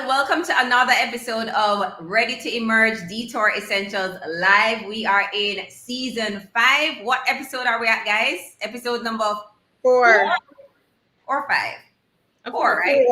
welcome to another episode of Ready to Emerge Detour Essentials Live. We are in season 5. What episode are we at, guys? Episode number 4 or 5? 4, right?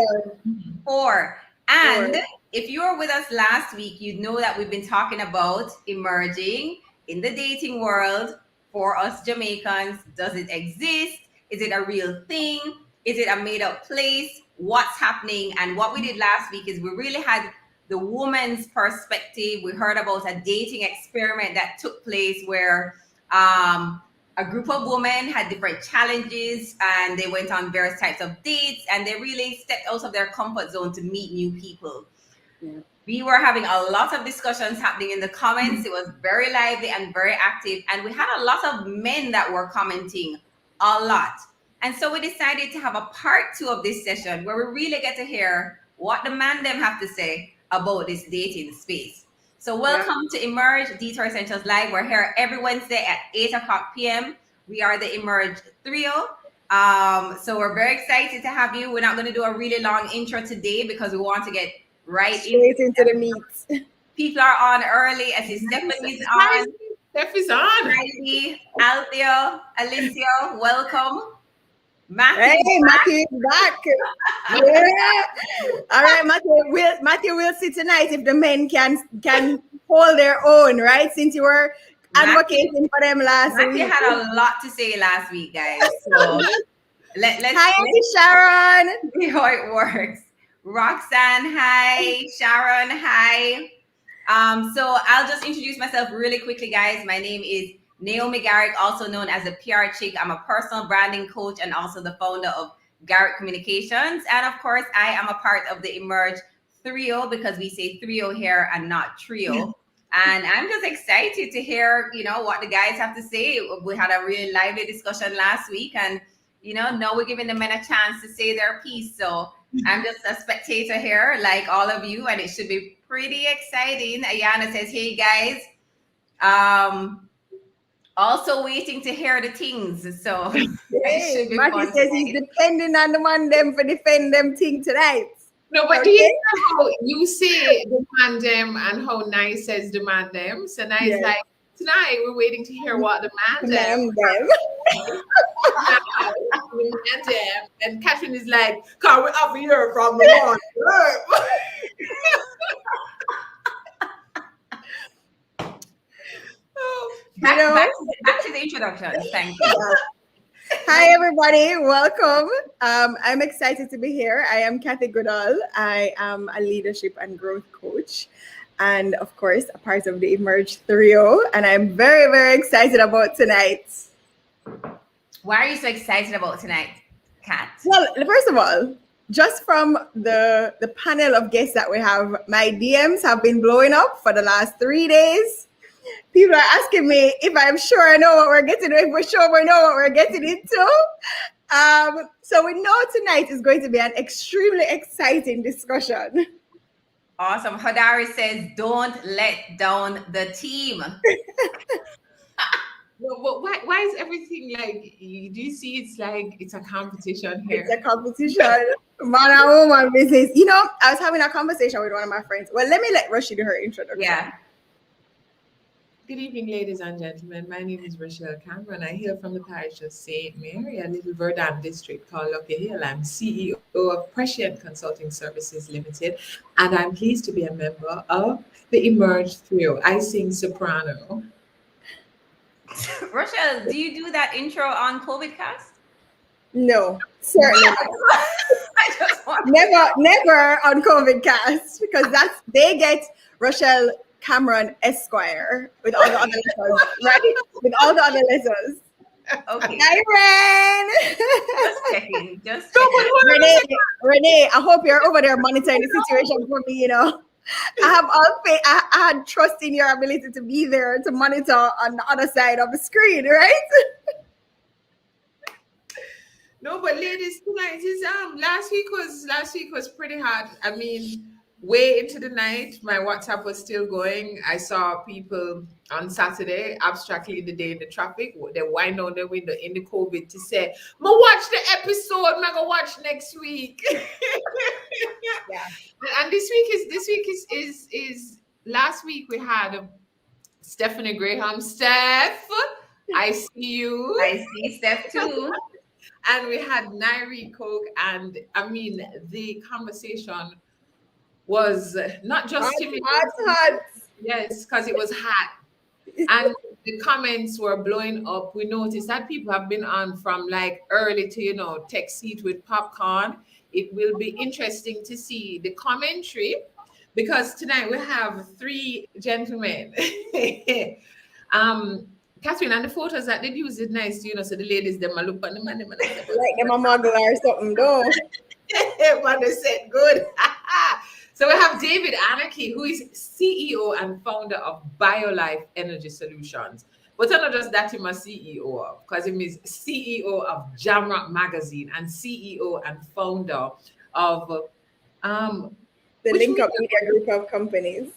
4. And if you were with us last week, you know that we've been talking about emerging in the dating world for us Jamaicans. Does it exist? Is it a real thing? Is it a made-up place? What's happening? And what we did last week is we really had the woman's perspective. We heard about a dating experiment that took place where a group of women had different challenges and they went on various types of dates and they really stepped out of their comfort zone to meet new people. Yeah. We were having a lot of discussions happening in the comments. It was very lively and very active. And we had a lot of men that were commenting a lot. And so we decided to have a part 2 of this session where we really get to hear what the man them have to say about this dating space. So welcome to Emerge Detour Essentials Live. We're here every Wednesday at 8 o'clock p.m. We are the Emerge Trio. So we're very excited to have you. We're not going to do a really long intro today because we want to get straight into the meat. People are on early. I see Stephanie's on. Stephanie's on. Heidi, Althea, Alicia, welcome. Matthew, hey, Matthew's back. Yeah. All right, Matthew will see tonight if the men can hold their own, right? Since you were advocating for them last week. Matthew had a lot to say last week, guys. So let's Sharon. See how it works. Roxanne, hi. Sharon, hi. So I'll just introduce myself really quickly, guys. My name is Naomi Garrick, also known as the PR Chick. I'm a personal branding coach and also the founder of Garrick Communications. And of course, I am a part of the Emerge Trio because we say trio here and not trio. And I'm just excited to hear, what the guys have to say. We had a really lively discussion last week and, now we're giving the men a chance to say their piece. So I'm just a spectator here like all of you and it should be pretty exciting. Ayana says, hey guys, also waiting to hear the things. So hey, Matthew says he's depending on the man them for defend them thing tonight. No, but do you know how you say demand them and how nice says demand them? So nice like tonight we're waiting to hear what demand them. Demand them. And Catherine is like, can't we have here from the morning? Back to the introduction. Thank you. Hi, everybody. Welcome. I'm excited to be here. I am Kathy Goodall. I am a leadership and growth coach and, of course, a part of the Emerge Trio. And I'm very, very excited about tonight. Why are you so excited about tonight, Kat? Well, first of all, just from the panel of guests that we have, my DMs have been blowing up for the last 3 days. People are asking me if I'm sure I know what we're getting, if we're sure we know what we're getting into. So we know tonight is going to be an extremely exciting discussion. Awesome. Hadari says, don't let down the team. No, but why is everything like, do you see it's like it's a competition here? It's a competition. Man and woman business. I was having a conversation with one of my friends. Well, let Rashid do her introduction. Yeah. Good evening, ladies and gentlemen. My name is Rochelle Cameron. I hail from the parish of St. Mary, a little Verdun district called Lucky Hill. I'm CEO of Prescient Consulting Services Limited, and I'm pleased to be a member of the Emerge Trio. I sing soprano. Rochelle, do you do that intro on COVIDcast? No, certainly not. I just want never on COVIDcast because they get Rochelle Cameron Esquire with all the other letters, right? With all the other letters. Okay. Hi, Ren. Just checking. Renee, I hope you're over there monitoring the situation for me. I have all faith. I had trust in your ability to be there to monitor on the other side of the screen, right? No, but ladies, tonight is last week was pretty hard. I mean, way into the night, my WhatsApp was still going. I saw people on Saturday, abstractly in the day in the traffic, they wind down their window in the COVID to say, "Ma watch the episode, ma go watch next week." Yeah. And this week is last week we had Stephanie Graham. Steph, I see you. I see Steph too. And we had Nairi Coke, and I mean the conversation was not just hot. yes, because it was hot. And the comments were blowing up. We noticed that people have been on from like early to tech seat with popcorn. It will be interesting to see the commentary because tonight we have three gentlemen. Catherine, and the photos that they use is nice, so the ladies them a look on the man, Like them a muggle or something, though. But they said good. So we have David Annakie, who is CEO and founder of BioLife Energy Solutions. But not just that he's a CEO of, because he is CEO of Jamrock Magazine and CEO and founder of the Link Up Media Group of companies.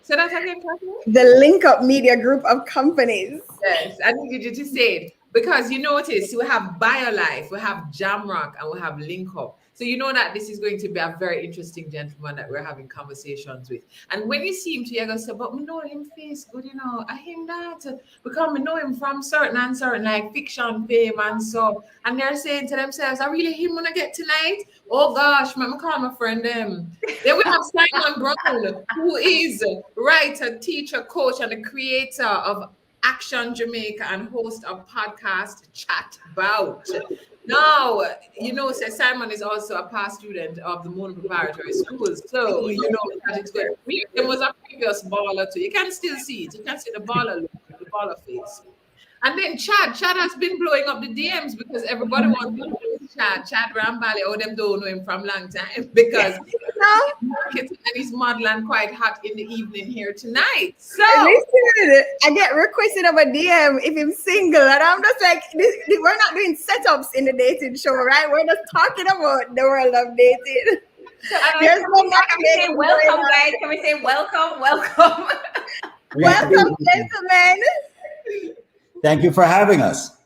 So that's again, Catherine? The Link Up Media Group of companies. Yes, I needed you to say it because you notice we have BioLife, we have Jamrock, and we have Link Up. So you know that this is going to be a very interesting gentleman that we're having conversations with. And when you see him, you're going to say, but we know him face good, I him that. Because we know him from certain and certain, like fiction fame and so. And they're saying to themselves, I really him when I get tonight? Oh gosh, I'm call my friend them. Then we have Simon Brown, who is writer, teacher, coach, and the creator of Action Jamaica and host of podcast Chat Bout. Now, Simon is also a past student of the Moon Preparatory Schools. So, that it's good. There was a previous baller too. You can still see it. You can see the baller look, the baller face. And then Chad has been blowing up the DMs because everybody wants to know Chad Rambally. Oh, them don't know him from long time because and he's modeling quite hot in the evening here tonight. So listen, I get requested of a DM if I'm single, and I'm just like, we're not doing setups in the dating show, right? We're just talking about the world of dating. So, there's no matchmaking. Welcome, guys. Can we say welcome? Welcome, gentlemen. Thank you for having us.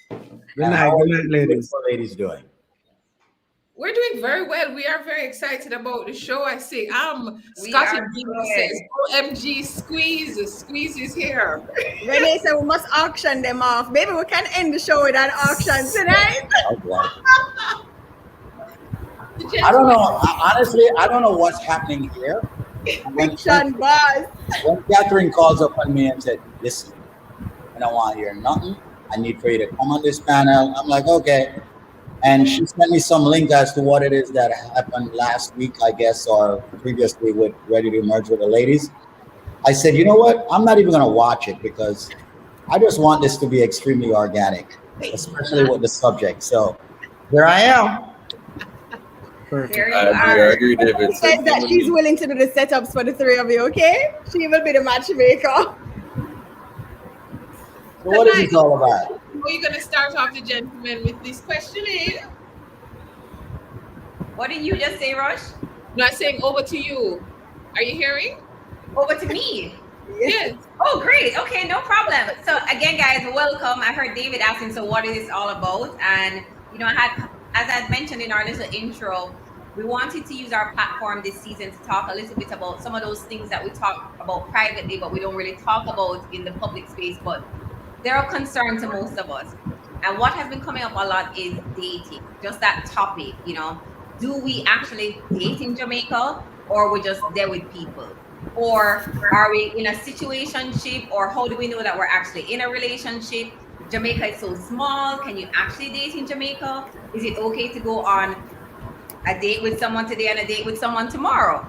Good night, ladies. What are ladies doing? We're doing very well. We are very excited about the show. I see. Scotty says, OMG, Squeeze is here. Renee said we must auction them off. Maybe we can end the show with an auction tonight. I don't know. Honestly, I don't know what's happening here. Fiction boss. When Catherine calls up on me and said, listen, I don't want to hear nothing. I need for you to come on this panel. I'm like, okay. And she sent me some link as to what it is that happened last week, I guess, or previously with Ready to Emerge with the Ladies. I said, you know what? I'm not even going to watch it because I just want this to be extremely organic, especially with the subject. So here I am. There you I agree, David. She says that she's willing to do the setups for the three of you, okay? She will be the matchmaker. So what is this all about? We're going to start off the gentleman with this questionnaire. What did you just say, Rush? No, I'm saying over to you. Are you hearing? Over to me. Yes. Oh, great. Okay, no problem. So again, guys, welcome. I heard David asking, so what is this all about? And, as I mentioned in our little intro, we wanted to use our platform this season to talk a little bit about some of those things that we talk about privately, but we don't really talk about in the public space, but they're a concern to most of us. And what has been coming up a lot is dating, just that topic, do we actually date in Jamaica, or we're just there with people? Or are we in a situationship, or how do we know that we're actually in a relationship? Jamaica is so small. Can you actually date in Jamaica? Is it okay to go on a date with someone today and a date with someone tomorrow?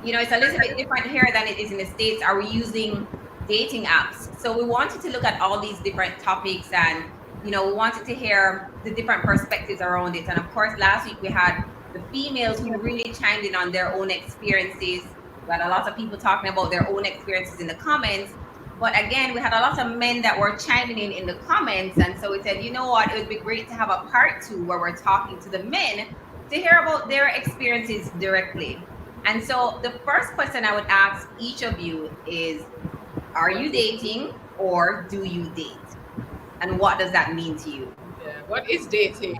It's a little bit different here than it is in the States. Are we using dating apps? So we wanted to look at all these different topics, and we wanted to hear the different perspectives around it. And of course, last week we had the females who really chimed in on their own experiences. We had a lot of people talking about their own experiences in the comments. But again, we had a lot of men that were chiming in the comments. And so we said, you know what, it would be great to have a part 2 where we're talking to the men to hear about their experiences directly. And so the first question I would ask each of you is, are you dating or do you date? And what does that mean to you? Yeah. What is dating?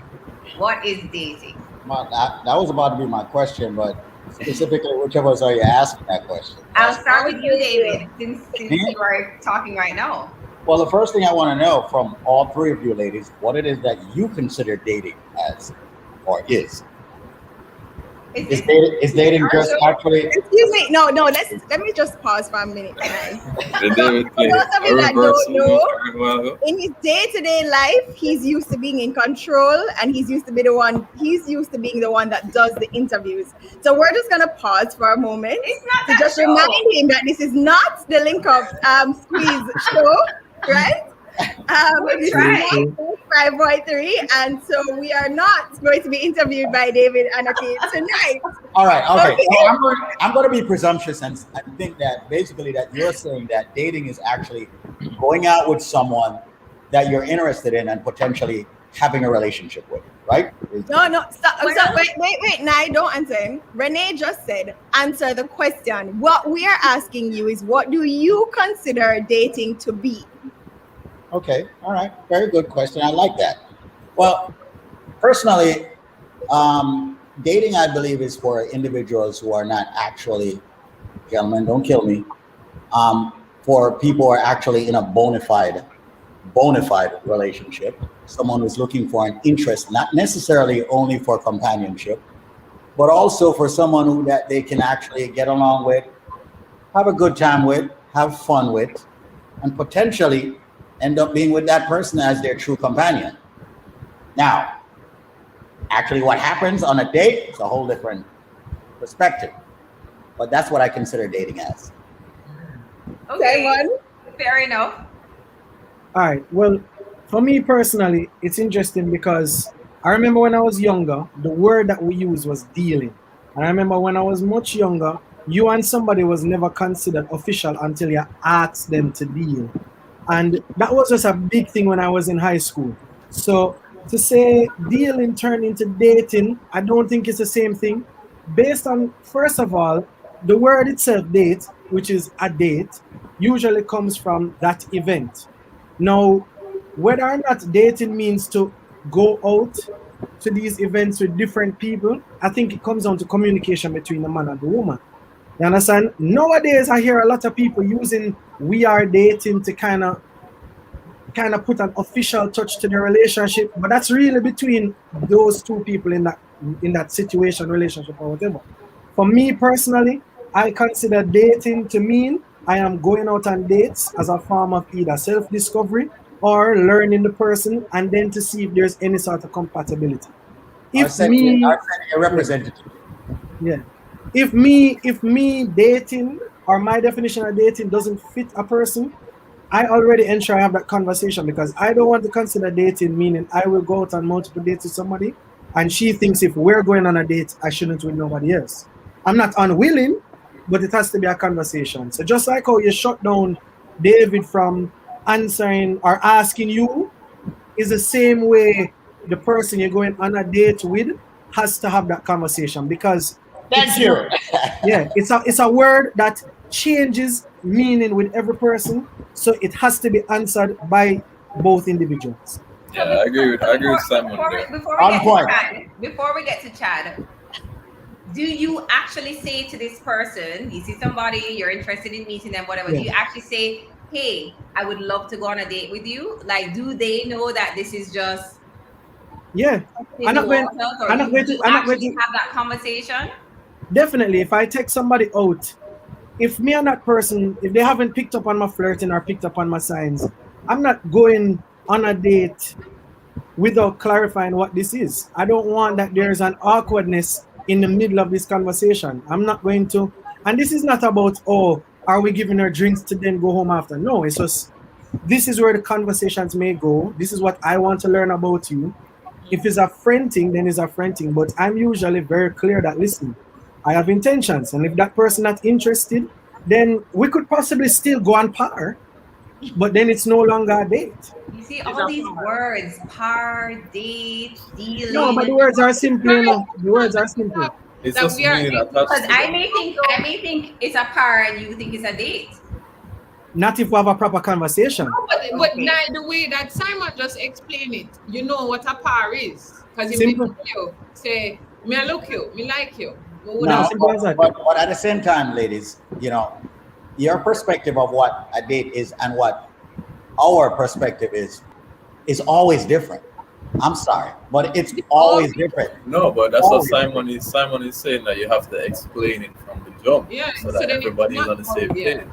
What is dating? Well, that was about to be my question, but specifically, which of us are you asking that question? I'll start with you, Thank you. David, since you are talking right now. Well, the first thing I want to know from all three of you ladies, what it is that you consider dating as, or is. Is dating just actually? Excuse me. No. Let me just pause for a minute, guys. The David For play those of a you that reverse don't know, move. in his day-to-day life, he's used to being in control, and he's used to being the one that does the interviews. So we're just gonna pause for a moment It's not to that just show. remind him that this is not the Link Up Squeeze show, right? This is try. not 5.3, and so we are not going to be interviewed by David and Annakie tonight. All right, okay. Okay. So I'm going to be presumptuous and I think that basically that you're saying that dating is actually going out with someone that you're interested in and potentially having a relationship with, right? No, stop. Well- So wait, Nai, don't answer. Renee just said, answer the question. What we are asking you is, what do you consider dating to be? Okay, all right. Very good question. I like that. Well, personally, dating, I believe, is for individuals who are not actually, gentlemen, don't kill me, for people who are actually in a bona fide relationship, someone who's looking for an interest, not necessarily only for companionship, but also for someone who that they can actually get along with, have a good time with, have fun with, and potentially end up being with that person as their true companion. Now, actually what happens on a date is a whole different perspective, but that's what I consider dating as. Okay, Simon? fair enough. All right. Well, for me personally, it's interesting because I remember when I was younger, the word that we used was dealing. And I remember when I was much younger, you and somebody was never considered official until you asked them to deal. And that was just a big thing when I was in high school. So to say dealing turned into dating, I don't think it's the same thing. Based on, first of all, the word itself, date, which is a date, usually comes from that event. Now, whether or not dating means to go out to these events with different people, I think it comes down to communication between the man and the woman. You understand? Nowadays, I hear a lot of people using "we are dating" to kind of put an official touch to the relationship, but that's really between those two people in that situation, relationship, or whatever. For me personally, I consider dating to mean I am going out on dates as a form of either self-discovery or learning the person, and then to see if there's any sort of compatibility. Our sending a representative. Yeah. If me dating or my definition of dating doesn't fit a person, I already ensure I have that conversation, because I don't want to consider dating meaning I will go out on multiple dates with somebody and she thinks if we're going on a date, I shouldn't with nobody else. I'm not unwilling, but it has to be a conversation. So just like how you shut down David from answering or asking you, is the same way the person you're going on a date with has to have that conversation, because Thank you. it's a word that changes meaning with every person, so it has to be answered by both individuals. Yeah, I agree with Simon there. Before we get to Chad, do you actually say to this person, you see somebody, you're interested in meeting them, whatever, do you actually say, hey, I would love to go on a date with you? Like, do they know that this is just I'm not going to have that conversation? Definitely, if I take somebody out, if me and that person, if they haven't picked up on my flirting or picked up on my signs, I'm not going on a date without clarifying what this is. I don't want that there's an awkwardness in the middle of this conversation. I'm not going to, and this is not about, oh, are we giving her drinks to then go home after? No, it's just, this is where the conversations may go. This is what I want to learn about you. If it's a friend thing, then it's a friend thing. But I'm usually very clear that, listen, I have intentions. And if that person not interested, then we could possibly still go on par, but then it's no longer a date. You see all these words, par, date, deal. No, but the words are simple, you know. The words are simple. It's just meaning attached. Because I may think it's a par and you think it's a date. Not if we have a proper conversation. No, but now the way that Simon just explained it, you know what a par is. Because if Simple. you say, Me I look you, me like you. No, but at the same time, ladies, your perspective of what a date is and what our perspective is always different. I'm sorry, but it's always different. No, but that's what Simon is. Simon is saying that you have to explain it from the jump, so that everybody is on the same page.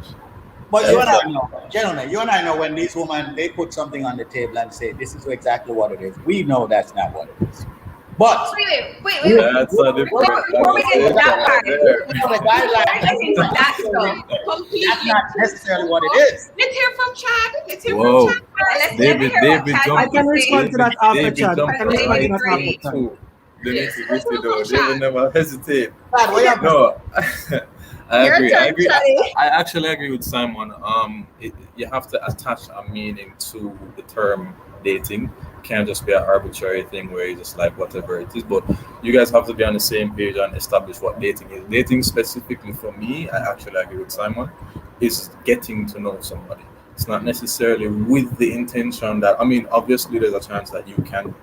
But you and I know, gentlemen, you and I know when these women, they put something on the table and say, this is exactly what it is. We know that's not what it is. But wait. That's a different. Before we get to that part, the guidelines, that's not necessarily what it is. Let's hear from Chad. Let's hear Whoa. from Chad. David I can respond to that after Chad. I can respond to that after Chad. Denise is with you though. David never hesitate. Chad, No, I agree. Your turn, Charlie. I actually agree with Simon. You have to attach a meaning to the term dating. It can't just be an arbitrary thing where you just like whatever it is. But you guys have to be on the same page and establish what dating is. Dating specifically for me, I actually agree with Simon, is getting to know somebody. It's not necessarily with the intention that, I mean, obviously there's a chance that you can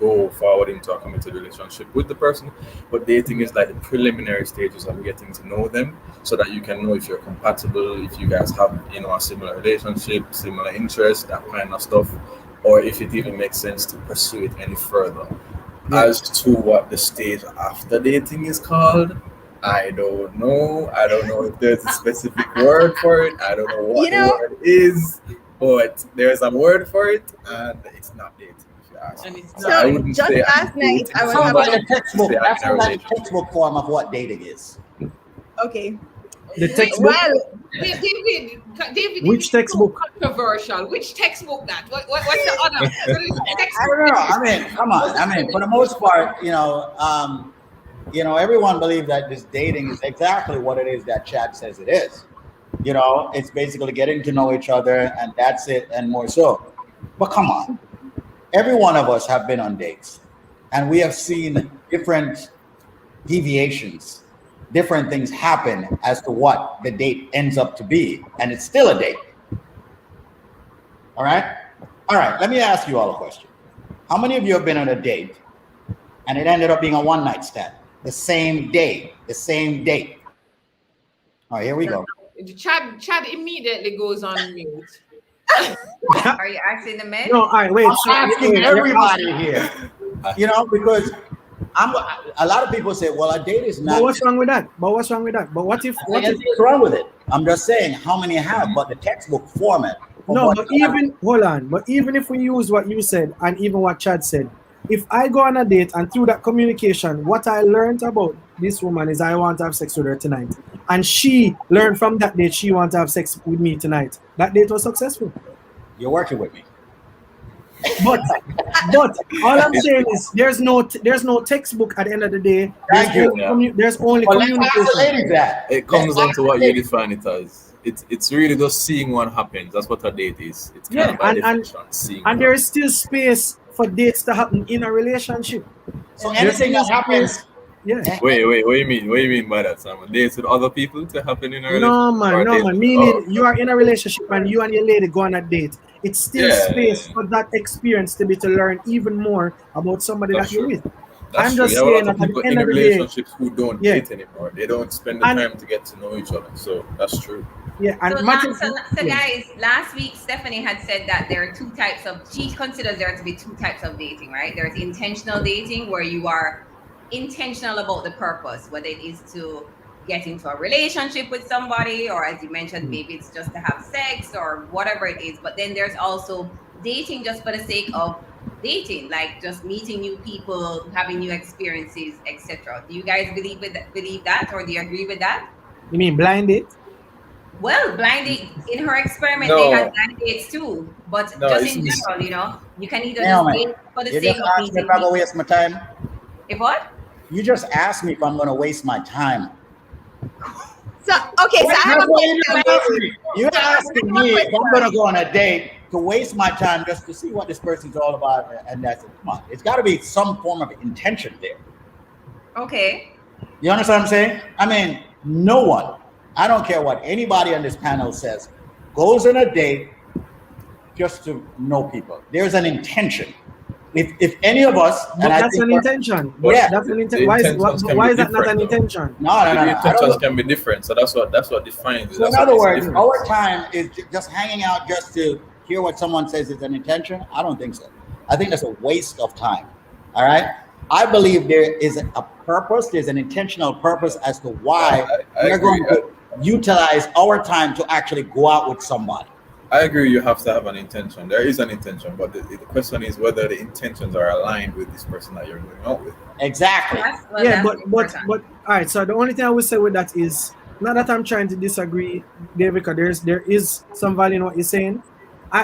go forward into a committed relationship with the person, but dating is like the preliminary stages of getting to know them so that you can know if you're compatible, if you guys have, a similar relationship, similar interests, that kind of stuff, or if it even makes sense to pursue it any further. As to what the stage after dating is called, I don't know. I don't know if there's a specific word for it. I don't know what the word is, but there's a word for it, and it's not dating. And it's So not. just last night, I was That's having the textbook. That's the textbook form of what dating is. okay. The textbook. Well, David, Which textbook? Controversial. Which textbook that? What's the other? I don't know. I mean, come on. I mean, for the most part, everyone believes that this dating is exactly what it is that Chad says it is. It's basically getting to know each other, and that's it, and more so. But come on. Every one of us have been on dates, and we have seen different deviations, different things happen as to what the date ends up to be, and it's still a date. All right? Let me ask you all a question. How many of you have been on a date, and it ended up being a one-night stand? The same day, the same date. All right, here we go. Chad immediately goes on mute. Are you asking the men? No, all right, wait. I'm asking everybody here. Because a lot of people say, well, a date is not. But what's wrong with that? But what if? What's wrong with it? I'm just saying how many have, but the textbook format. No, but even if we use what you said and even what Chad said, if I go on a date and through that communication, what I learned about this woman is I want to have sex with her tonight, and she learned from that date she wants to have sex with me tonight, that date was successful. You're working with me. But all I'm saying is there's no textbook at the end of the day. There's only communication. It comes down to what you define it as. It's really just seeing what happens. That's what a date is. It's kind of by definition, seeing. And there is still space for dates to happen in a relationship. So anything that happens. Yeah. Wait, what do you mean by that, Simon? Dates with other people to happen in a relationship? No, man. Meaning you are in a relationship and you and your lady go on a date. It's still space for that experience to learn even more about somebody that you're with. I'm just saying that at the end of the relationships who don't date anymore. They don't spend the time to get to know each other. So that's true. Yeah, and so guys, last week Stephanie had said that there are two types of. She considers there to be two types of dating, right? There's intentional dating where you are intentional about the purpose, whether it is to get into a relationship with somebody, or as you mentioned, maybe it's just to have sex or whatever it is. But then there's also dating just for the sake of dating, like just meeting new people, having new experiences, etc. Do you guys believe that, or do you agree with that? You mean blind date? Well, blind date, in her experiment, they had blind dates too. But just in general, you can either just date for the sake of meeting people. If I'm going to waste my time? If what? You just asked me if I'm going to waste my time. So I have a question. You're asking me if I'm going to go on a date to waste my time just to see what this person's all about, and that's it. Come on, it's got to be some form of intention there. Okay. You understand what I'm saying? I mean, no one, I don't care what anybody on this panel says, goes on a date just to know people. There's an intention. if any of us, But that's an intention. But yeah. that's an The intention. Why is that not an different, though. intention? No. The intentions can be different, so that's what defines it. So in That's what other makes a words, difference. our time is just hanging out just to hear what someone says is an intention. I don't think so. I think that's a waste of time. All right. I believe there is a purpose. There's an intentional purpose as to why I we're agree. going to utilize our time to actually go out with somebody. I agree. You have to have an intention. There is an intention, but the question is whether the intentions are aligned with this person that you're going out with. Exactly. Yeah, but all right. So the only thing I would say with that is not that I'm trying to disagree, David, because there is some value in what you're saying.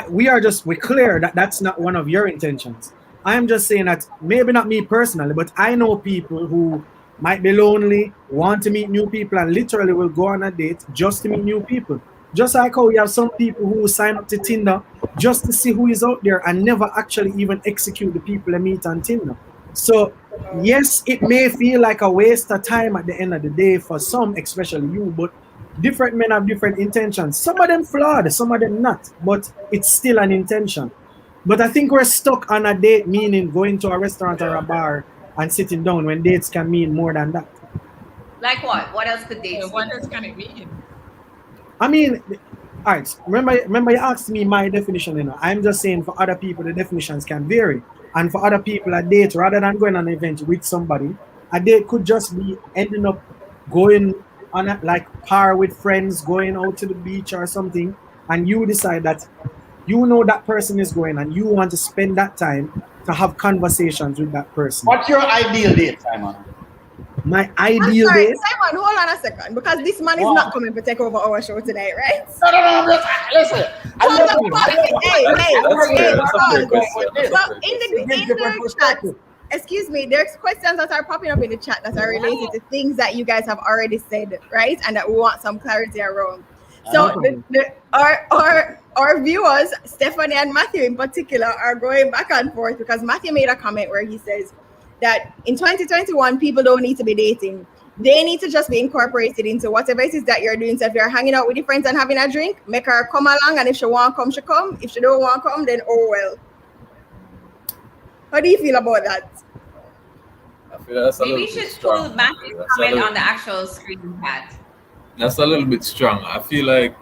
We're clear that that's not one of your intentions. I'm just saying that maybe not me personally, but I know people who might be lonely, want to meet new people, and literally will go on a date just to meet new people. Just like how you have some people who sign up to Tinder just to see who is out there and never actually even execute the people they meet on Tinder. So yes, it may feel like a waste of time at the end of the day for some, especially you, but different men have different intentions. Some of them flawed, some of them not, but it's still an intention. But I think we're stuck on a date, meaning going to a restaurant or a bar and sitting down, when dates can mean more than that. Like what? What else could dates What mean? else can it mean? I mean, all right, remember you asked me my definition, I'm just saying for other people, the definitions can vary. And for other people, a date, rather than going on an event with somebody, a date could just be ending up going on like par with friends, going out to the beach or something, and you decide that you know that person is going and you want to spend that time to have conversations with that person. What's your ideal date, Simon? My ideal date? Simon, hold on a second, because this man is not coming to take over our show tonight, right? No. Listen. In the chat, excuse me, there's questions that are popping up in the chat that are related to things that you guys have already said, right? And that we want some clarity around. So our viewers, Stephanie and Matthew in particular, are going back and forth because Matthew made a comment where he says that in 2021, people don't need to be dating. They need to just be incorporated into whatever it is that you're doing. So if you're hanging out with your friends and having a drink, make her come along. And if she want to come, she come. If she don't want to come, then oh well. How do you feel about that? I feel that's Maybe you should pull Matthew's comment on the actual screen chat. That's a little bit strong. I feel like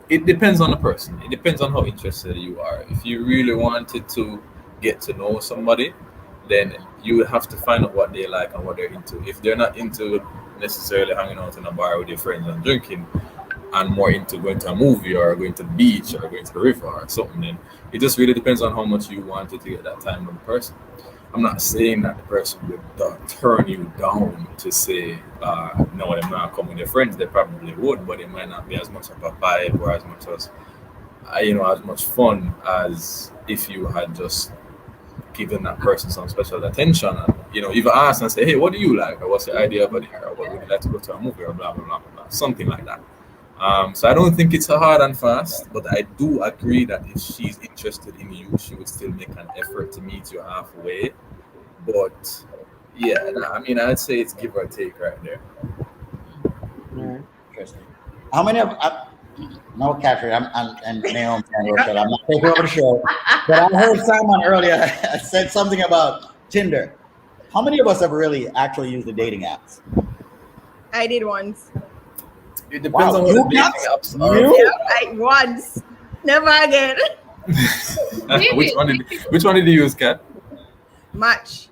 it depends on the person. It depends on how interested you are. If you really wanted to get to know somebody, then you would have to find out what they like and what they're into. If they're not into necessarily hanging out in a bar with your friends and drinking, and more into going to a movie or going to the beach or going to the river or something, then it just really depends on how much you wanted to get that time with the person. I'm not saying that the person would turn you down to say, no, they're not coming with their friends. They probably would, but it might not be as much of a vibe or as much as, as much fun as if you had just given that person some special attention and, even ask and say, hey, what do you like? Or what's the idea about it? Or what would you like to go to a movie or blah, blah, blah, blah, blah. Something like that. So I don't think it's a hard and fast, but I do agree that if she's interested in you, she would still make an effort to meet you halfway. But yeah, I mean, I'd say it's give or take right there. Interesting. How many of no, Catherine, and Naomi and Rochelle, I'm not taking over the show, but I heard Simon earlier said something about Tinder. How many of us have really actually used the dating apps? I did once. It depends on what the dating apps are. Yeah, once. Never again. Which one did you use, Kat? Match.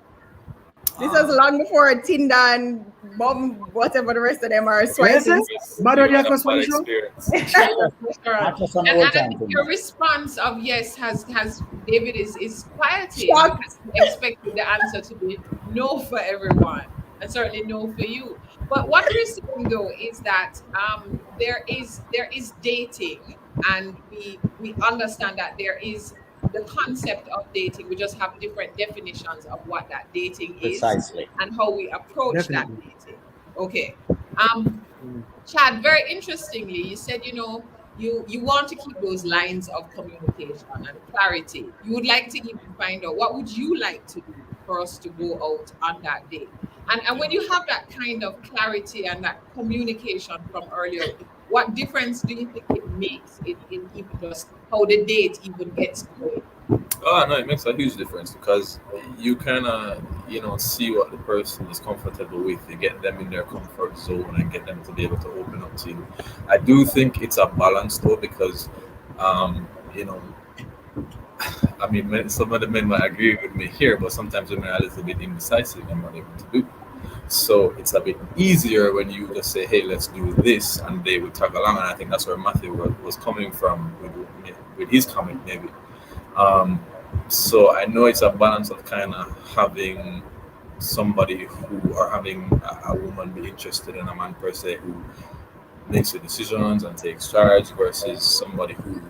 This was long before Tinder and Bomb, whatever the rest of them are swiping. And your response of yes has David is quieting. Expected the answer to be no for everyone, and certainly no for you. But what we're saying though is that there is dating, and we understand that there is the concept of dating. We just have different definitions of what that dating is. Precisely. And how we approach that dating. Okay. Chad, very interestingly, you said, you want to keep those lines of communication and clarity. You would like to even find out what would you like to do for us to go out on that date. And when you have that kind of clarity and that communication from earlier, what difference do you think it makes in even just how the date even gets going? Oh no, it makes a huge difference because you kind of see what the person is comfortable with. You get them in their comfort zone and get them to be able to open up to you. I do think it's a balance though because, you know, I mean, some of the men might agree with me here, but sometimes women are a little bit indecisive in what they want to do. So it's a bit easier when you just say, "Hey, let's do this," and they would tag along. And I think that's where Matthew was coming from with his comment, maybe. Um, so I know it's a balance of kind of having somebody who or having a woman be interested in a man per se who makes the decisions and takes charge versus somebody who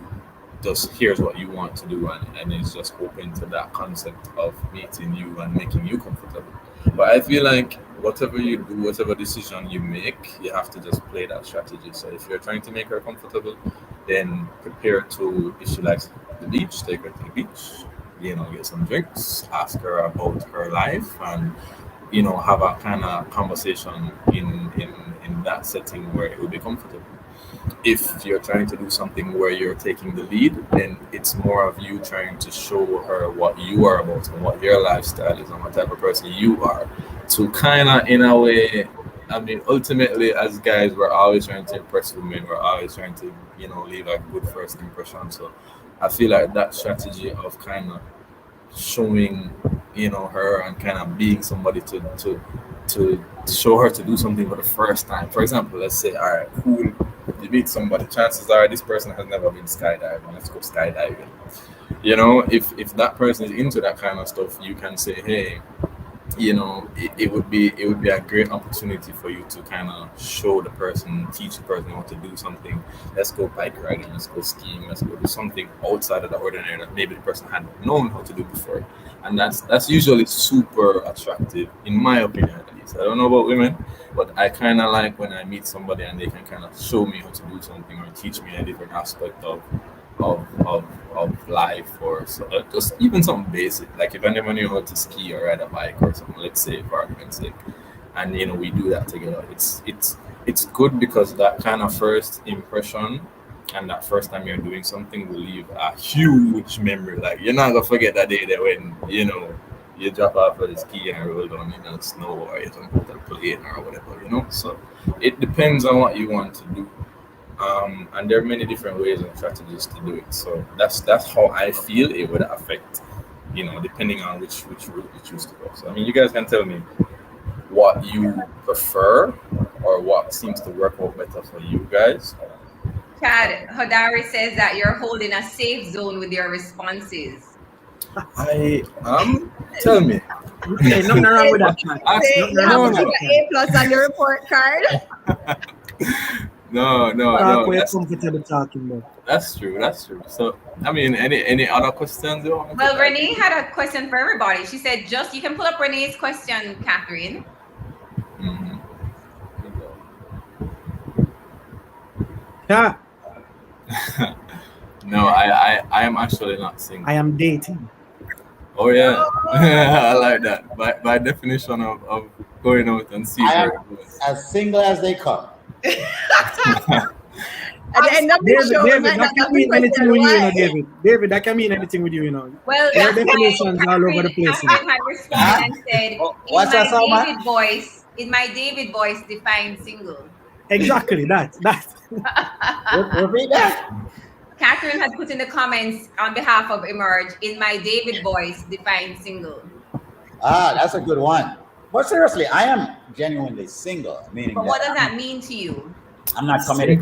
just hears what you want to do and is just open to that concept of meeting you and making you comfortable. But I feel like whatever you do, whatever decision you make, you have to just play that strategy. So if you're trying to make her comfortable, then prepare to, if she likes the beach, take her to the beach, get some drinks, ask her about her life, and have a kind of conversation in that setting where it will be comfortable. If you're trying to do something where you're taking the lead, then it's more of you trying to show her what you are about and what your lifestyle is and what type of person you are. To kind of, in a way, I mean, ultimately, as guys, we're always trying to impress women. We're always trying to, leave a good first impression. So I feel like that strategy of kind of showing her and kind of being somebody to show her to do something for the first time. For example, let's say, all right, cool, you meet somebody, chances are this person has never been skydiving, let's go skydiving. If that person is into that kind of stuff, you can say, hey, it would be a great opportunity for you to kind of show the person, teach the person how to do something. Let's go bike riding, let's go skiing, let's go do something outside of the ordinary that maybe the person hadn't known how to do before. And that's usually super attractive, in my opinion at least. I don't know about women, but I kind of like when I meet somebody and they can kind of show me how to do something or teach me a different aspect of life, or just even something basic. Like if I never knew how to ski or ride a bike or something, let's say for argument's sake, and we do that together. It's good because that kind of first impression and that first time you're doing something will leave a huge memory. Like you're not gonna forget that day that when you drop off of the ski and roll down in the snow or you jump out of the plane or whatever. So it depends on what you want to do. And there are many different ways and strategies to do it. So that's how I feel it would affect, depending on which route you choose to go. So I mean, you guys can tell me what you prefer or what seems to work out better for you guys. Chad, Hodari says that you're holding a safe zone with your responses. I tell me. Okay, nothing wrong with that, Chad. A+ on your report card. No. That's comfortable talking about. That's true. So, I mean, any other questions you want? Well, Renee had a question for everybody. She said, just you can pull up Renee's question, Catherine. Mm-hmm. Yeah, No, I am actually not single. I am dating. Oh yeah, I like that. By definition of going out and see I am where it goes. as single as they come. At the end of the show, we David, might that not can have mean the anything question with you, why. David. David, that can mean anything with you, Well, Your that's why definitions all over the place. Catherine had responded and said, What's that sound, man? in my David voice, define single. Exactly, that. Repeat that. Catherine had put in the comments on behalf of Emerge, in my David voice, define single. That's a good one. But seriously, I am genuinely single, meaning But what that does that mean to you? I'm not committed.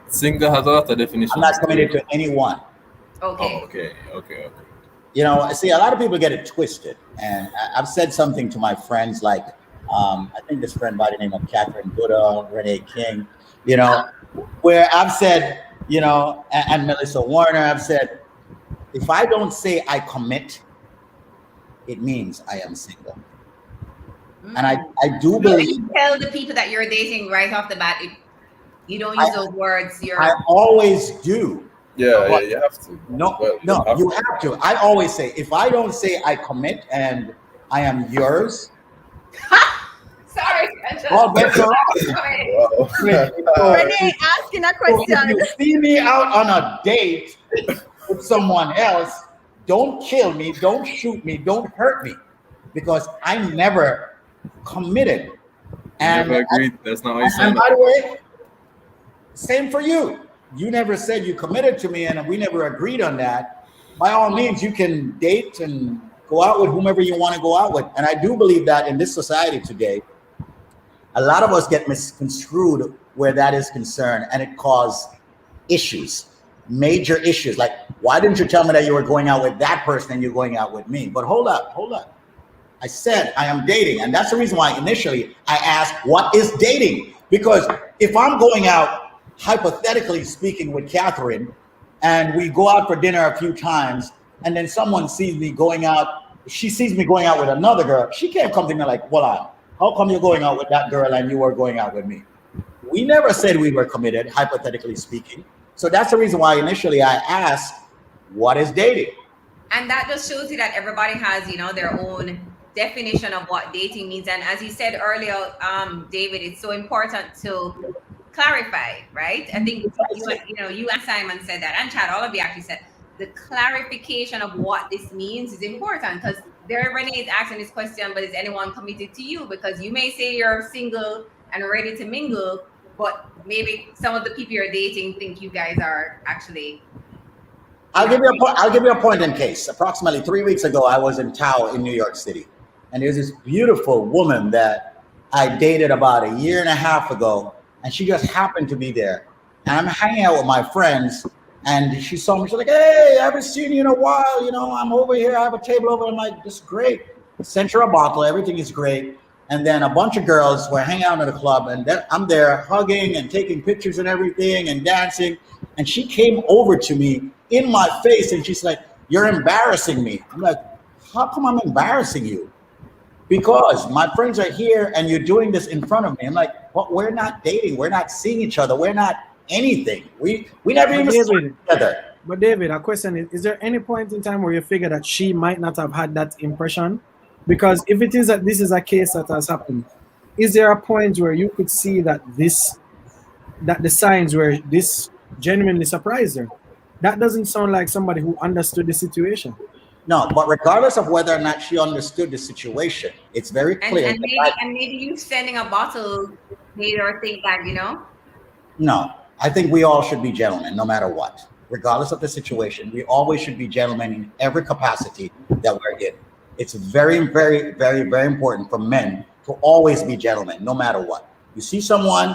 Single has a lot of definitions. I'm not committed to anyone. Okay. Oh, okay. See, a lot of people get it twisted, and I've said something to my friends, like I think this friend by the name of Catherine Buddha, Renee King, where I've said, and Melissa Warner, I've said, if I don't say I commit, it means I am single. And I do believe. You tell the people that you're dating right off the bat, you don't use those words. I always do. Yeah, you have to. No, you have to. I always say, if I don't say I commit and I am yours. Sorry. Well, that's all right. Renee asking a question. If you see me out on a date with someone else, don't kill me, don't shoot me, don't hurt me, because I never committed. And Never agreed. That's not how you and signed by up. the way, same for you. You never said you committed to me, and we never agreed on that. By all means, you can date and go out with whomever you want to go out with. And I do believe that in this society today, a lot of us get misconstrued where that is concerned, and it causes issues, major issues. Like, why didn't you tell me that you were going out with that person and you're going out with me? But hold up. I said I am dating, and that's the reason why initially I asked, what is dating? Because if I'm going out, hypothetically speaking, with Catherine, and we go out for dinner a few times, and then someone sees me going out, she sees me going out with another girl, she can't come to me like, well, how come you're going out with that girl and you were going out with me? We never said we were committed, hypothetically speaking. So that's the reason why initially I asked, what is dating? And that just shows you that everybody has, their own definition of what dating means. And as you said earlier, David, it's so important to clarify, right? I think you and Simon said that, and Chad, all of you actually said the clarification of what this means is important, because there Renee is asking this question, but is anyone committed to you? Because you may say you're single and ready to mingle, but maybe some of the people you're dating think you guys are actually. I'll give you a point in case. Approximately 3 weeks ago, I was in Tao in New York City, and there's this beautiful woman that I dated about a year and a half ago, and she just happened to be there. And I'm hanging out with my friends, and she saw me. She's like, "Hey, I haven't seen you in a while. I'm over here. I have a table over." I'm like, "This is great." Sent her a bottle. Everything is great. And then a bunch of girls were hanging out in the club, and then I'm there hugging and taking pictures and everything and dancing. And she came over to me in my face, and she's like, "You're embarrassing me." I'm like, "How come I'm embarrassing you?" "Because my friends are here and you're doing this in front of me." I'm like, "But we're not dating. We're not seeing each other. We're not anything. We never even started together." But David, a question is there any point in time where you figure that she might not have had that impression? Because if it is that this is a case that has happened, is there a point where you could see that the signs where this genuinely surprised her? That doesn't sound like somebody who understood the situation. No, but regardless of whether or not she understood the situation, it's very clear. And maybe you sending a bottle made her think that, No, I think we all should be gentlemen, no matter what. Regardless of the situation, we always should be gentlemen in every capacity that we're in. It's very, very, very, very important for men to always be gentlemen, no matter what. You see someone,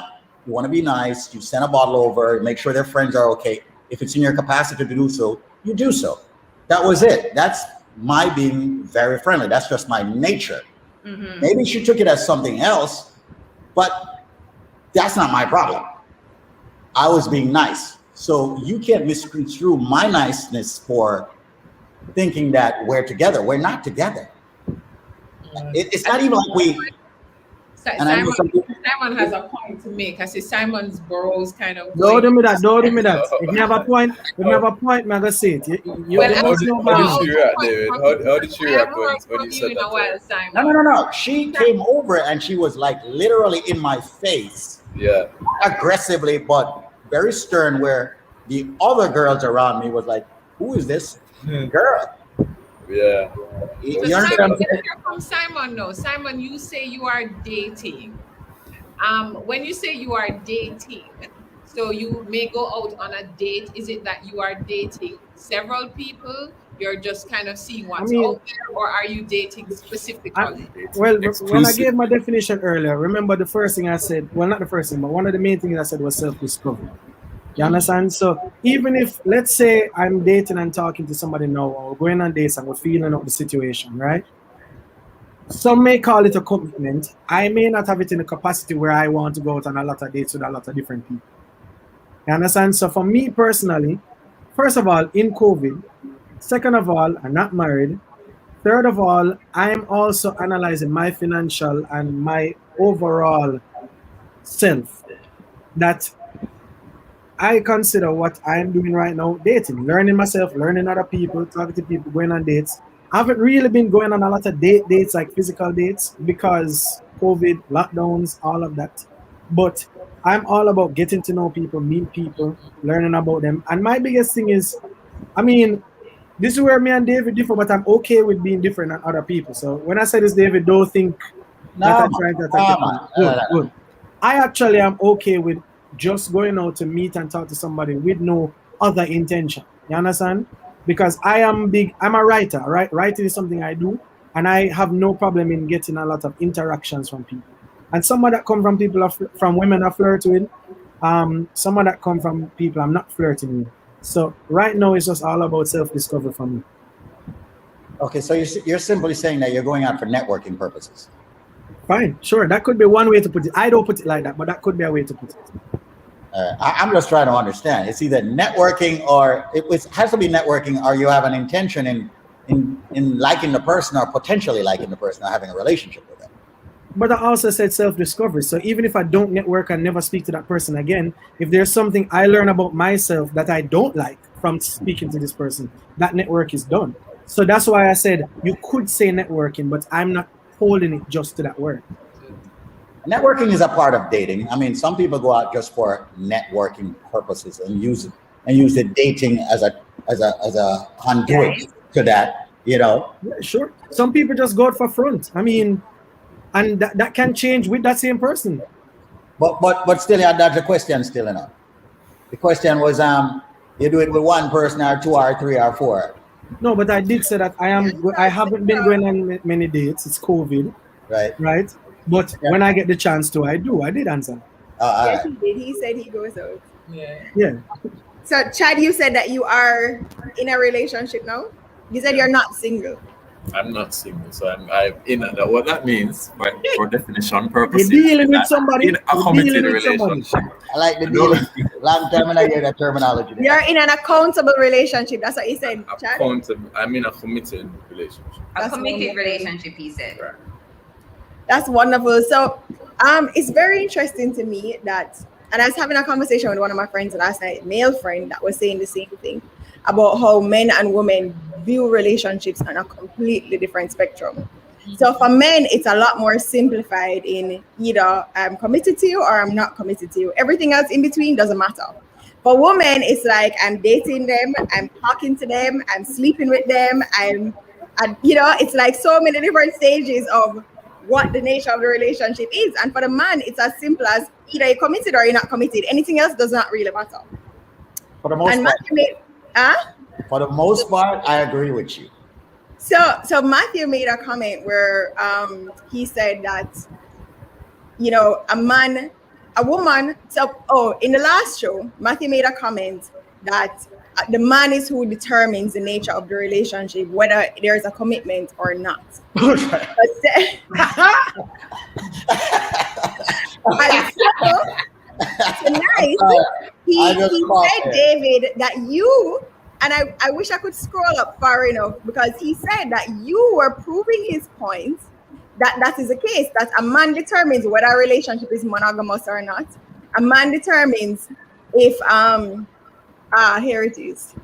you want to be nice, you send a bottle over, make sure their friends are okay. If it's in your capacity to do so, you do so. That was it. That's my being very friendly. That's just my nature. Mm-hmm. Maybe she took it as something else, but that's not my problem. I was being nice. So you can't misconstrue my niceness for thinking that we're together. We're not together. It's not even like we. Simon has a point to make. I say Simon's burrows kind of. Don't do me that. If you have a point, I'm gonna say it. How did she react, David? How did she react when you said that? No. She came over and she was like literally in my face. Yeah. Aggressively, but very stern. Where the other girls around me was like, "Who is this girl?" Yeah. From Simon, no. Simon, you say you are dating. When you say you are dating, so you may go out on a date. Is it that you are dating several people? You're just kind of seeing what's out there, or are you dating specifically? When I gave my definition earlier, remember the first thing I said, well, not the first thing, but one of the main things I said was self-discovery. You understand? So even if, let's say I'm dating and talking to somebody now, or going on dates and we're feeling out the situation, right? Some may call it a commitment. I may not have it in a capacity where I want to go out on a lot of dates with a lot of different people. You understand? So for me personally, first of all, in COVID, second of all, I'm not married. Third of all, I'm also analyzing my financial and my overall self. That I consider what I'm doing right now dating, learning myself, learning other people, talking to people, going on dates. I haven't really been going on a lot of dates, like physical dates, because COVID, lockdowns, all of that. But I'm all about getting to know people, meet people, learning about them. And my biggest thing is, this is where me and David differ, but I'm okay with being different than other people. So when I say this, David, don't think that I'm trying to attack you. Good. I actually am okay with just going out to meet and talk to somebody with no other intention. You understand? Because I'm a writer, right? Writing is something I do, and I have no problem in getting a lot of interactions from people. And some of that come from people, from women I flirt with. Some of that come from people I'm not flirting with. So right now it's just all about self-discovery for me. Okay, so you're simply saying that you're going out for networking purposes. Fine, sure. That could be one way to put it. I don't put it like that, but that could be a way to put it. I'm just trying to understand. It's either networking or it has to be networking, or you have an intention in liking the person or potentially liking the person or having a relationship with them. But I also said self-discovery. So even if I don't network and never speak to that person again, if there's something I learn about myself that I don't like from speaking to this person, that network is done. So that's why I said you could say networking, but I'm not holding it just to that word. Networking is a part of dating. I mean, some people go out just for networking purposes and use the dating as a conduit to that, you know. Yeah, sure. Some people just go out for front. I mean, and that can change with that same person. But still, that's the question still enough. The question was, you do it with one person or two or three or four. No, but I did say that I haven't been going on many dates. It's COVID. Right. But when I get the chance to, I did answer. Yes, he did. He said he goes out. Yeah. So, Chad, you said that you are in a relationship now. You said you're not single. I'm not single, so I'm in that. What that means, right, for definition purposes, you're dealing with somebody. In a committed relationship. I like the dealing. Long time I hear that terminology. You're in an accountable relationship. That's what he said, Chad. I'm in a committed relationship. A committed relationship, he said. Right. That's wonderful. So, it's very interesting to me that, and I was having a conversation with one of my friends last night, male friend, that was saying the same thing about how men and women view relationships on a completely different spectrum. So for men, it's a lot more simplified in either I'm committed to you or I'm not committed to you. Everything else in between doesn't matter. For women, it's like I'm dating them, I'm talking to them, I'm sleeping with them, and it's like so many different stages of what the nature of the relationship is. And for the man, it's as simple as either you're committed or you're not committed. Anything else does not really matter. For the most part, for the most part, I agree with you. So Matthew made a comment where he said that, a woman. So in the last show, Matthew made a comment that the man is who determines the nature of the relationship, whether there's a commitment or not. Tonight, he said, David, that you, and I wish I could scroll up far enough, because he said that you were proving his point that is the case, that a man determines whether a relationship is monogamous or not. A man determines if here it is.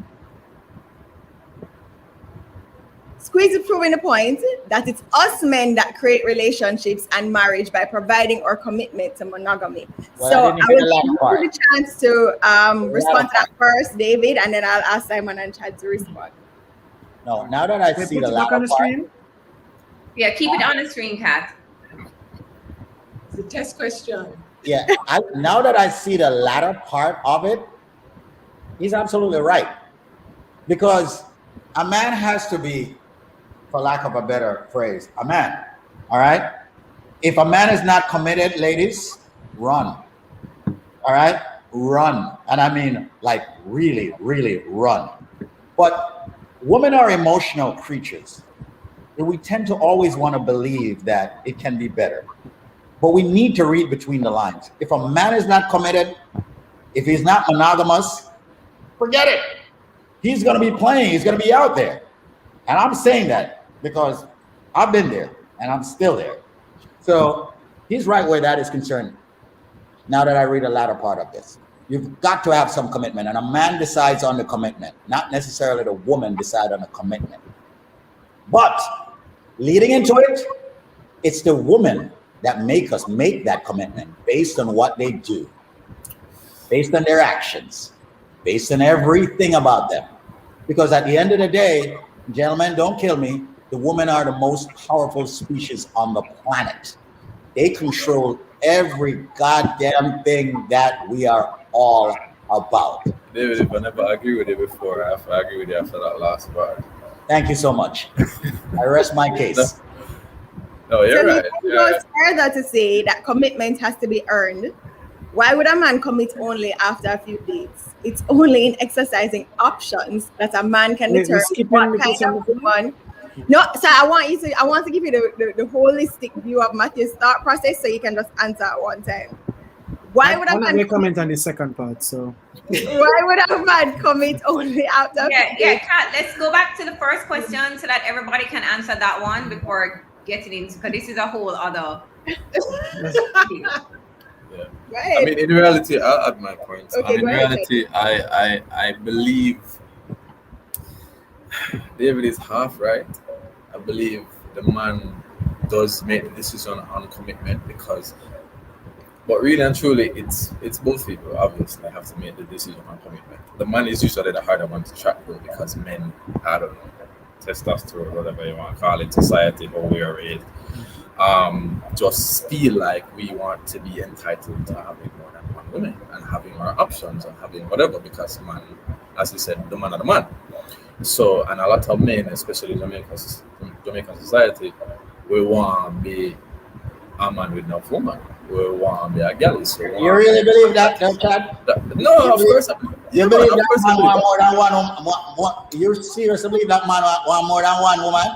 Squeeze is proving the point that it's us men that create relationships and marriage by providing our commitment to monogamy. Well, so I will give you the chance to respond to that first, David, and then I'll ask Simon and Chad to respond. No, now that I see the latter part. Yeah, keep it on the screen, Kat. It's a test question. Yeah, now that I see the latter part of it, he's absolutely right. Because a man has to be, for lack of a better phrase, a man. All right? If a man is not committed, ladies, run. All right? Run. And I mean, like, really, really run. But women are emotional creatures. We tend to always want to believe that it can be better. But we need to read between the lines. If a man is not committed, if he's not monogamous, forget it. He's going to be playing. He's going to be out there. And I'm saying that because I've been there and I'm still there. So he's right where that is concerned. Now that I read the latter part of this, you've got to have some commitment, and a man decides on the commitment, not necessarily the woman decide on the commitment. But leading into it, it's the woman that make us make that commitment based on what they do, based on their actions, based on everything about them. Because at the end of the day, gentlemen, don't kill me. The women are the most powerful species on the planet. They control every goddamn thing that we are all about. David, if I never agree with you before, I have to agree with you after that last part. Thank you so much. I rest my case. No, you're So right. he goes further to say that commitment has to be earned. Why would a man commit only after a few dates? It's only in exercising options that a man can Wait, we're determine skipping what the kind question of before? woman. No, so I want to give you the holistic view of Matthew's thought process, so you can just answer at one time. Why would a I'm not man going to comment on the second part, so. why would a man commit only after a few Yeah, dates? Kat, let's go back to the first question so that everybody can answer that one before getting into, because this is a whole other thing. Yeah. Go I ahead. mean, in reality, I'll add my point. Okay, In go ahead. reality, I believe David is half right. I believe the man does make the decision on commitment because, but really and truly, it's both people obviously have to make the decision on commitment. The man is usually the harder one to track though because men, I don't know, testosterone, whatever you want to call it, society, how we are raised, just feel like we want to be entitled to having more than one woman and having our options and having whatever because man, as you said, the man are the man. So, and a lot of men, especially in Jamaican society, we want to be a man with no woman. We want to be a gal. So You really believe that, Chad? no, of course. You believe of that course I man believe want that. more than one? You seriously believe that man want more than one woman?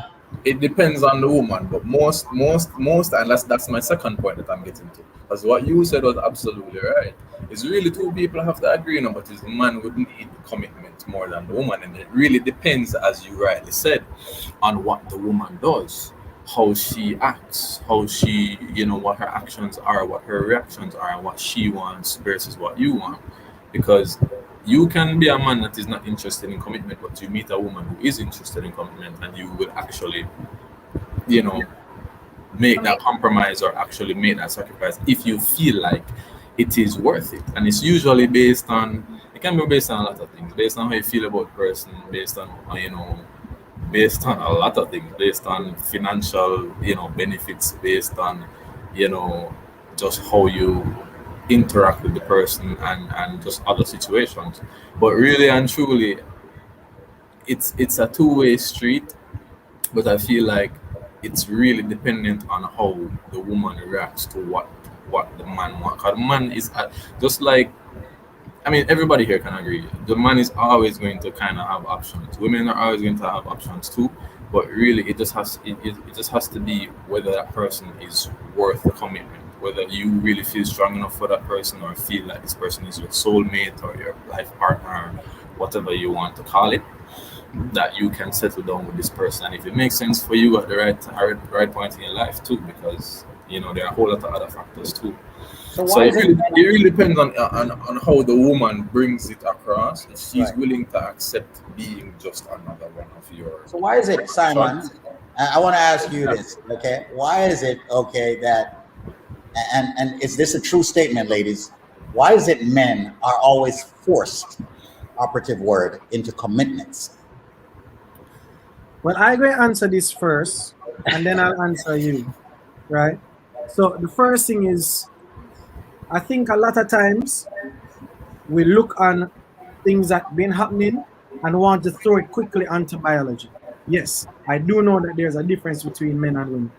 It depends on the woman, but most, and that's my second point that I'm getting to. Because what you said was absolutely right. It's really two people have to agree on, but it's the man would need commitment more than the woman, and it really depends, as you rightly said, on what the woman does, how she acts, how she, what her actions are, what her reactions are, and what she wants versus what you want. Because you can be a man that is not interested in commitment, but you meet a woman who is interested in commitment, and you will actually, make that compromise or actually make that sacrifice if you feel like it is worth it. And it's usually based on, it can be based on a lot of things, based on how you feel about the person, based on, based on a lot of things, based on financial, benefits, based on, just how you interact with the person and just other situations. But really and truly, it's a two-way street, but I feel like it's really dependent on how the woman reacts to what the man wants. 'Cause the man is just like, I mean, everybody here can agree. The man is always going to kind of have options. Women are always going to have options too. But really, it just has to be whether that person is worth the commitment. Whether you really feel strong enough for that person, or feel like this person is your soulmate or your life partner, or whatever you want to call it, that you can settle down with this person, and if it makes sense for you at the right point in your life too, because there are a whole lot of other factors too. So it really depends on how the woman brings it across. If she's willing to accept being just another one of yours. So why is it, Simon? I want to ask you this, okay? Why is it okay that, and is this a true statement, ladies? Why is it men are always forced, operative word, into commitments? Well, I'm going to answer this first, and then I'll answer you, right? So the first thing is, I think a lot of times we look on things that been happening and want to throw it quickly onto biology. Yes, I do know that there's a difference between men and women,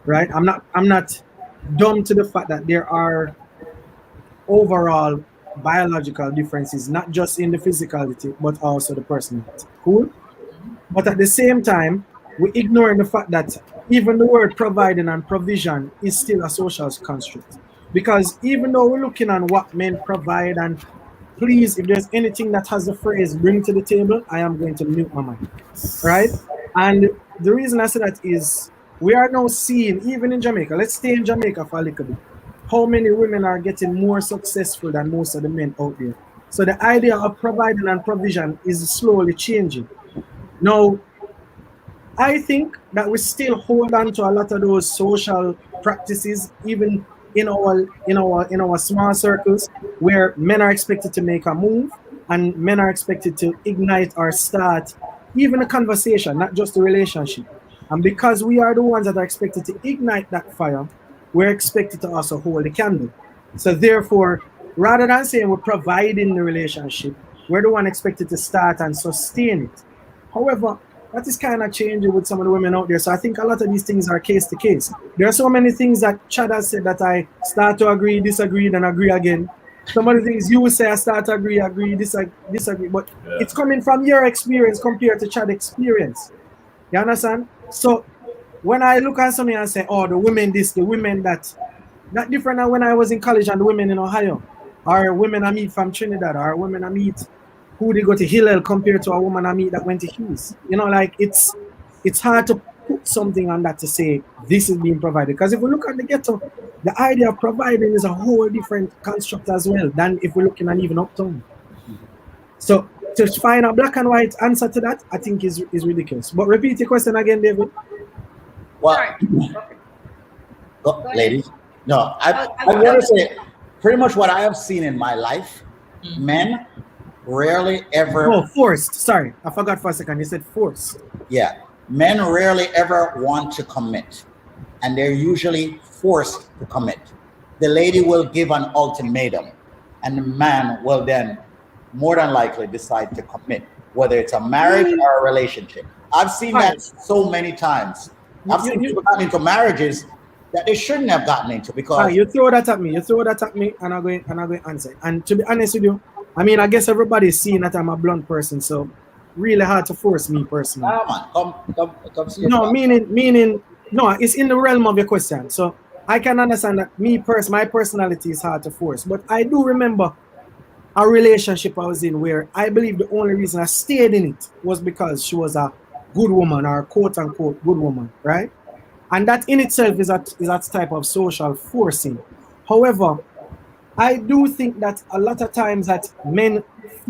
right? I'm not dumb to the fact that there are overall biological differences, not just in the physicality, but also the personality. Cool? But at the same time, we ignore the fact that even the word providing and provision is still a social construct. Because even though we're looking on what men provide, and please, if there's anything that has the phrase bring to the table, I am going to mute my mic. Right? And the reason I say that is we are now seeing, even in Jamaica, let's stay in Jamaica for a little bit, how many women are getting more successful than most of the men out there. So the idea of providing and provision is slowly changing. Now, I think that we still hold on to a lot of those social practices, even in our small circles where men are expected to make a move and men are expected to ignite or start even a conversation, not just a relationship. And because we are the ones that are expected to ignite that fire, we're expected to also hold the candle. So therefore, rather than saying we're providing the relationship, we're the one expected to start and sustain it. However, that is kind of changing with some of the women out there. So I think a lot of these things are case to case. There are so many things that Chad has said that I start to agree, disagree, then agree again. Some of the things you will say I start to agree, disagree. But it's coming from your experience compared to Chad's experience. You understand? So when I look at something and say, oh, the women this, the women that, not different than when I was in college and the women in Ohio, or women I meet from Trinidad, or women I meet who they go to Hillel compared to a woman I meet that went to Hughes. You know, like it's hard to put something on that to say this is being provided. Because if we look at the ghetto, the idea of providing is a whole different construct as well than if we're looking at even uptown. So to find a black and white answer to that, I think is ridiculous. But repeat your question again, David. Well, ladies, no, I want to say pretty much what I have seen in my life. Men rarely ever. Oh, forced. Sorry, I forgot for a second. You said forced. Yeah, men rarely ever want to commit, and they're usually forced to commit. The lady will give an ultimatum, and the man will then more than likely decide to commit, whether it's a marriage or a relationship. I've seen that so many times. I've seen people gotten into marriages that they shouldn't have gotten into because you throw that at me, and I'm going to answer. And to be honest with you, I mean, I guess everybody's seeing that I'm a blunt person, so really hard to force me personally. Come see. No, meaning, no, it's in the realm of your question. So I can understand that my personality is hard to force, but I do remember a relationship I was in where I believe the only reason I stayed in it was because she was a good woman, or a quote unquote good woman, right? And that in itself is that type of social forcing. However, I do think that a lot of times that men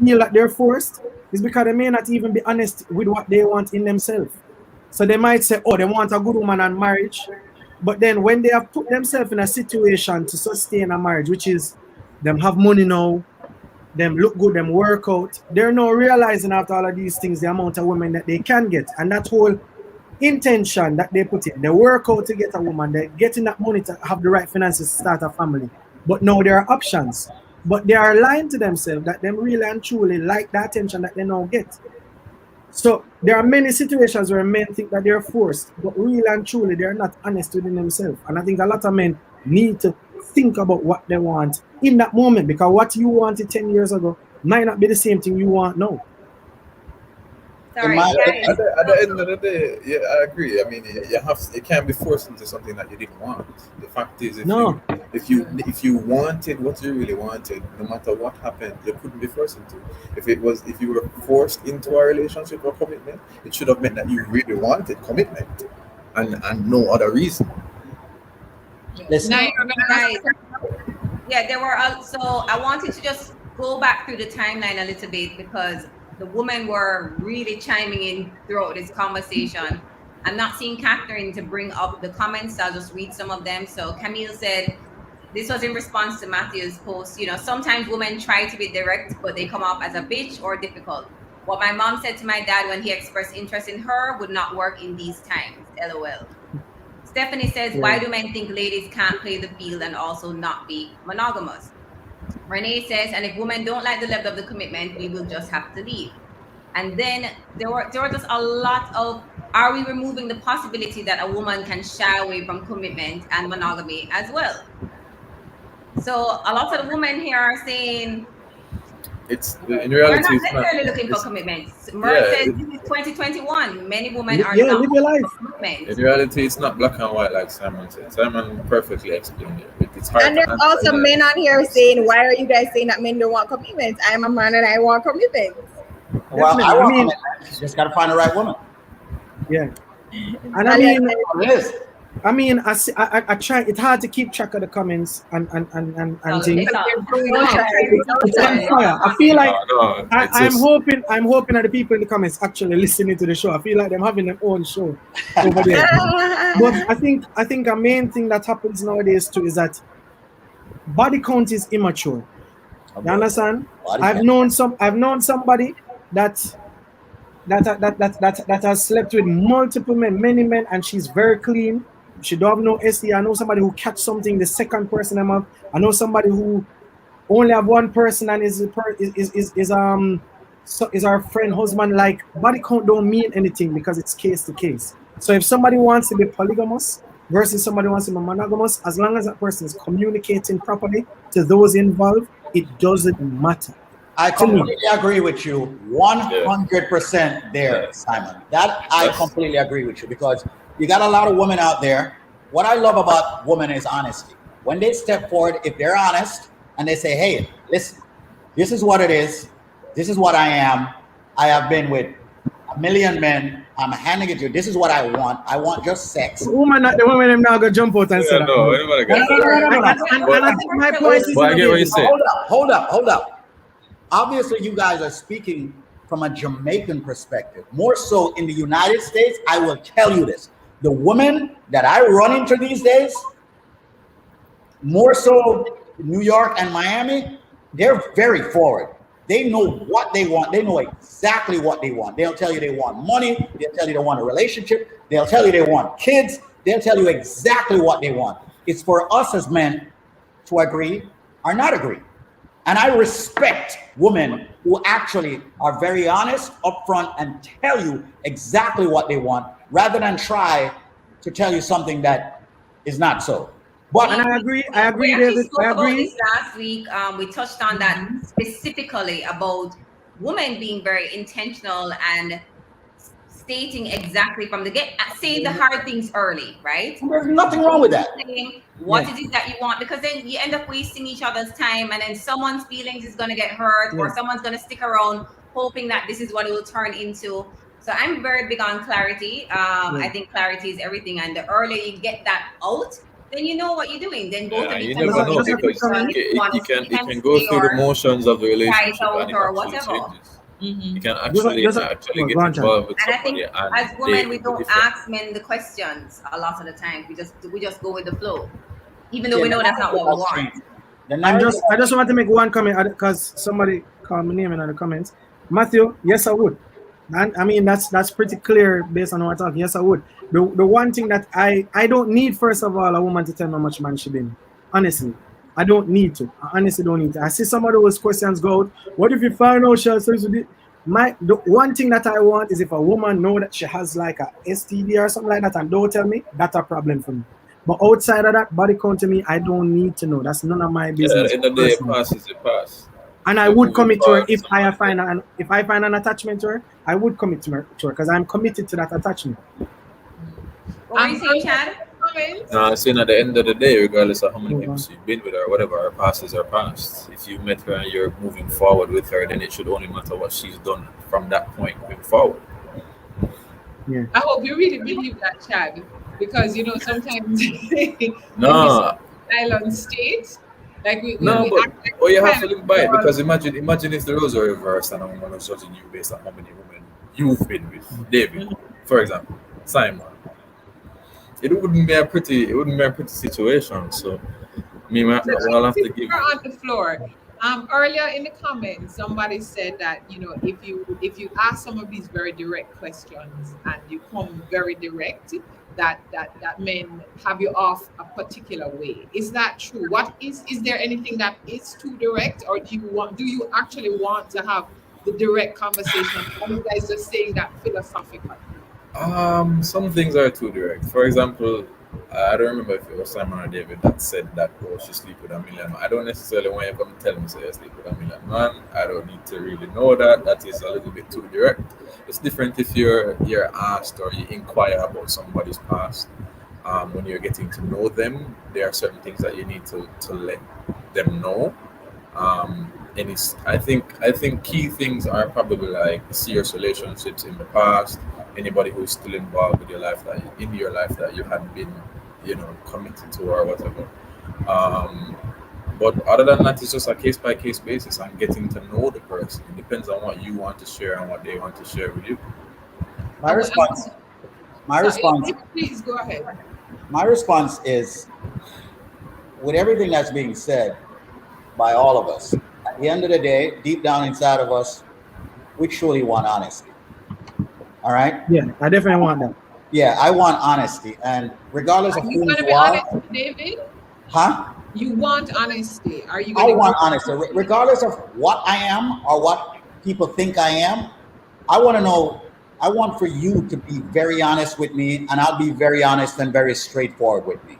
feel that they're forced is because they may not even be honest with what they want in themselves. So they might say, oh, they want a good woman and marriage. But then when they have put themselves in a situation to sustain a marriage, which is them have money now, them look good, them work out, they're now realizing after all of these things the amount of women that they can get. And that whole intention that they put in, they work out to get a woman, they're getting that money to have the right finances to start a family. But now there are options. But they are lying to themselves that them really and truly like the attention that they now get. So there are many situations where men think that they're forced, but really and truly they're not honest within themselves. And I think a lot of men need to think about what they want in that moment, because what you wanted 10 years ago might not be the same thing you want now. Sorry, at the end of the day, yeah, I agree. I mean, you can't be forced into something that you didn't want. The fact is, if you wanted what you really wanted, no matter what happened, you couldn't be forced into. If you were forced into a relationship or commitment, it should have meant that you really wanted commitment, and no other reason. Listen, yeah, there were also. I wanted to just go back through the timeline a little bit because the women were really chiming in throughout this conversation. I'm not seeing Catherine to bring up the comments. So I'll just read some of them. So Camille said, this was in response to Matthew's post. You know, sometimes women try to be direct, but they come off as a bitch or difficult. What my mom said to my dad when he expressed interest in her would not work in these times. LOL. Stephanie says, why do men think ladies can't play the field and also not be monogamous? Renee says, and if women don't like the level of the commitment, we will just have to leave. And then there were just a lot of, are we removing the possibility that a woman can shy away from commitment and monogamy as well? So a lot of the women here are saying, in reality, we're not necessarily looking for commitment. Murray says this is 2021. Many women are not looking for commitment. In reality, it's not black and white like Simon said. Simon perfectly explained it. It's hard. And there's also men on here saying, why are you guys saying that men don't want commitment? I'm a man and I want commitment. Well, I want commitment. You just got to find the right woman. Yeah. And I mean, I try. It's hard to keep track of the comments and things. I feel like I'm hoping that the people in the comments actually listening to the show. I feel like they're having their own show over there. But I think a main thing that happens nowadays too is that body count is immature. You understand? Body I've count. known somebody that has slept with multiple men, many men, and she's very clean. She don't have no STI. I know somebody who catch something the second person I'm up. I know somebody who only have one person and is our friend husband. Like, body count don't mean anything because it's case to case. So if somebody wants to be polygamous versus somebody wants to be monogamous, as long as that person is communicating properly to those involved, it doesn't matter. I completely agree with you 100% there, Simon. That I completely agree with you, because you got a lot of women out there. What I love about women is honesty. When they step forward, if they're honest and they say, hey, listen, this is what it is. This is what I am. I have been with a million men. I'm handing it to you. This is what I want. I want just sex. Woman, the women them now go jump out and say that. No. And I think my point is, I get what you say. Hold up. Obviously, you guys are speaking from a Jamaican perspective. More so in the United States, I will tell you this. The women that I run into these days, more so New York and Miami, they're very forward. They know what they want. They know exactly what they want. They'll tell you they want money. They'll tell you they want a relationship. They'll tell you they want kids. They'll tell you exactly what they want. It's for us as men to agree or not agree. And I respect women who actually are very honest upfront and tell you exactly what they want, rather than try to tell you something that is not so. But and I agree, we David. spoke I agree. about this last week. We touched on that specifically about women being very intentional and stating exactly from the get, saying the hard things early, right? There's nothing wrong with that. Saying what it is that you want, because then you end up wasting each other's time, and then someone's feelings is going to get hurt, or someone's going to stick around hoping that this is what it will turn into. So I'm very big on clarity. I think clarity is everything, and the earlier you get that out, then you know what you're doing. Then both of you can never know, go because you can go through the motions of the relationship and it or actually whatever. changes. You can actually get involved with And I somebody, think and as women, we don't ask men the questions a lot of the time. We just go with the flow, even though we know that's not what we want. I just want to make one comment, because somebody called my name in the comments. Matthew, yes, I would. And I mean, that's pretty clear based on what I'm talking. Yes, I would. The one thing that I don't need, first of all, a woman to tell me how much money she been. Honestly, I don't need to. I honestly don't need to. I see somebody whose questions go out. What if you find out she has sex with it? The one thing that I want is if a woman know that she has like a STD or something like that and don't tell me, that's a problem for me. But outside of that, body count to me, I don't need to know. That's none of my business. In the day, it passes, it passes. And I would commit to her if I find an attachment to her. I would commit to her because I'm committed to that attachment. What are you saying, Chad? No, I'm saying at the end of the day, regardless of how many people you've been with her, whatever, her past is her past. If you met her and you're moving forward with her, then it should only matter what she's done from that point moving forward. Yeah. I hope you really believe that, Chad, because sometimes no island state. Like you have to live by it, because imagine if the roles are reversed and a woman was judging you based on how many women you've been with. David, for example, Simon. It wouldn't be a pretty situation. So I'll have to give her on the floor. Earlier in the comments, somebody said that if you ask some of these very direct questions and you come very direct, that men have you off a particular way. Is that true? Is there anything that is too direct, or do you actually want to have the direct conversation? Or you guys just saying that philosophically? Some things are too direct. For example, I don't remember if it was Simon or David that said that, she sleep with a million man. I don't necessarily want you to come tell me say you sleep with a million man. I don't need to really know that. That is a little bit too direct. It's different if you're asked or you inquire about somebody's past. When you're getting to know them, there are certain things that you need to let them know. And I think key things are probably like serious relationships in the past. Anybody who's still involved with your life that you hadn't been, committed to or whatever. But other than that, it's just a case by case basis and getting to know the person. It depends on what you want to share and what they want to share with you. My response. Please go ahead. My response is, with everything that's being said by all of us, at the end of the day, deep down inside of us, we truly want honesty. All right? Yeah, I definitely want that. Yeah, I want honesty. And regardless Are of you who going to you be are, honest, David? huh? You want honesty. Are you I going to want give honesty. Regardless of what I am or what people think I am, I want to know, I want for you to be very honest with me, and I'll be very honest and very straightforward with me.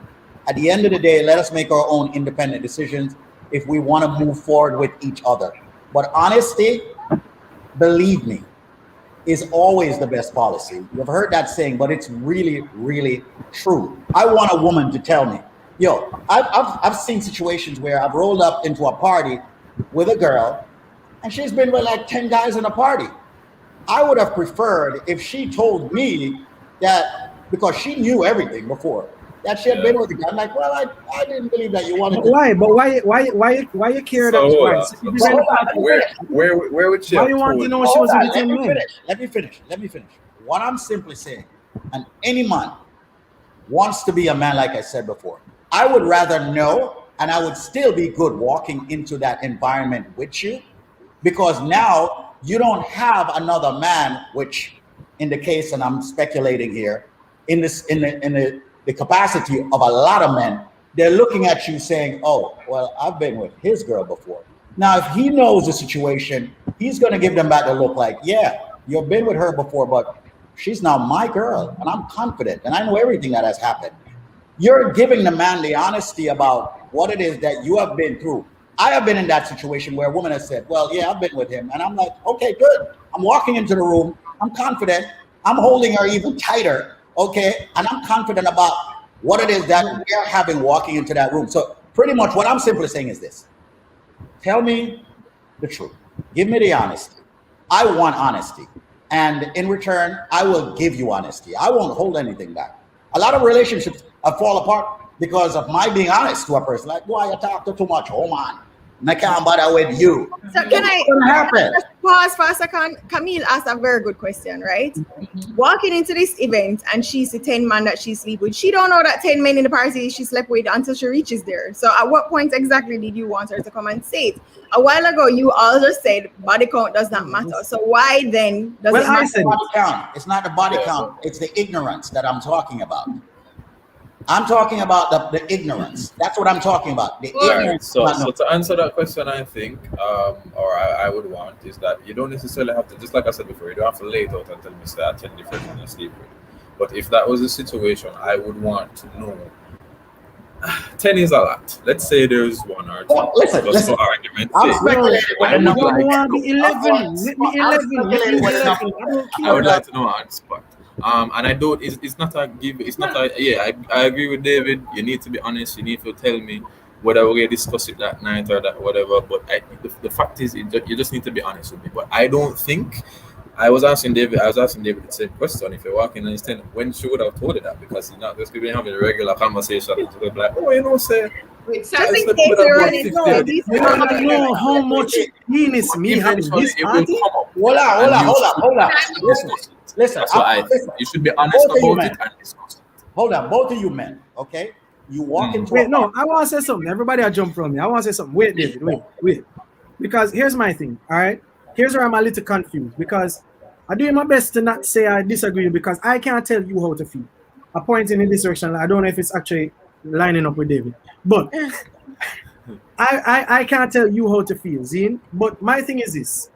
At the end of the day, let us make our own independent decisions if we want to move forward with each other. But honesty, believe me, is always the best policy. You've heard that saying, but it's really, really true. I want a woman to tell me, yo, I've seen situations where I've rolled up into a party with a girl and she's been with like 10 guys in a party. I would have preferred if she told me that, because she knew everything before, that she had been with a guy. I'm like, well, I didn't believe that you wanted But to. why? But why you care that So hold twice? on. If So you're in the hold on, let party, me finish. Where would she why have you want to told know you? she Hold was with on, the 10 men? Let me finish. What I'm simply saying, and any man wants to be a man, like I said before, I would rather know, and I would still be good walking into that environment with you, because now you don't have another man, which in the case, and I'm speculating here, in this in the capacity of a lot of men, they're looking at you saying, oh, well, I've been with his girl before. Now, if he knows the situation, he's going to give them back the look like, yeah, you've been with her before, but she's now my girl, and I'm confident, and I know everything that has happened. You're giving the man the honesty about what it is that you have been through. I have been in that situation where a woman has said, well, yeah, I've been with him. And I'm like, okay, good. I'm walking into the room. I'm confident. I'm holding her even tighter. Okay. And I'm confident about what it is that we're having walking into that room. So pretty much what I'm simply saying is this: tell me the truth. Give me the honesty. I want honesty. And in return, I will give you honesty. I won't hold anything back. A lot of relationships have fall apart because of my being honest to a person. Like, boy, you talk too much. Oh, man. I can't bother with you. So can I What's going to happen? just pause for a second? Camille asked a very good question, right? Walking into this event and she's the 10 man that she sleep with. She don't know that 10 men in the party she slept with until she reaches there. So at what point exactly did you want her to come and say it? A while ago, you all just said body count does not matter. So why then does Well, it I matter? said Body count. It's not the body count. It's the ignorance that I'm talking about. I'm talking about the ignorance. That's what I'm talking about. The Right. ignorance. So, not so to answer that question, I think, or I would want, is that you don't necessarily have to, just like I said before, you don't have to lay it out and tell me, say, I 10 different men I sleep with. But if that was the situation, I would want to know. 10 is a lot. Let's say there's one or two. Well, listen, Just listen. for argument's I'm sake. speculating with I the would number. you like want to to be know. 11. Let me 11. Let me 11. I don't I would care. like to know on spot. And I don't. It's not a give. It's not a. Yeah, I agree with David. You need to be honest. You need to tell me whether we're gonna discuss it that night or that whatever. But the fact is, you just need to be honest with me. But I don't think. I was asking David the same question. If you're walking and he's telling, when she would have told you that, because he's not just been having a regular conversation. And she'll be like, oh, you know, say. Wait, Just Sam, in Let's case put you about already 50 know, of these You are don't know how much penis me having Eventually, this it will party. come up. Hold on, hold And on, you hold on, should hold on. discuss Listen, it. listen. That's what I listen. think. You should be honest Both of you about men. it and discuss it. Hold on, both of you men. Okay, you walk into Wait, a no, I want to say something. Everybody will jump from me. I want to say something. Wait, David, wait. Because here's my thing, all right? Here's where I'm a little confused, because I'm doing my best to not say I disagree, because I can't tell you how to feel. A point in this direction, I don't know if it's actually lining up with David, but I can't tell you how to feel, Zine. But my thing is this: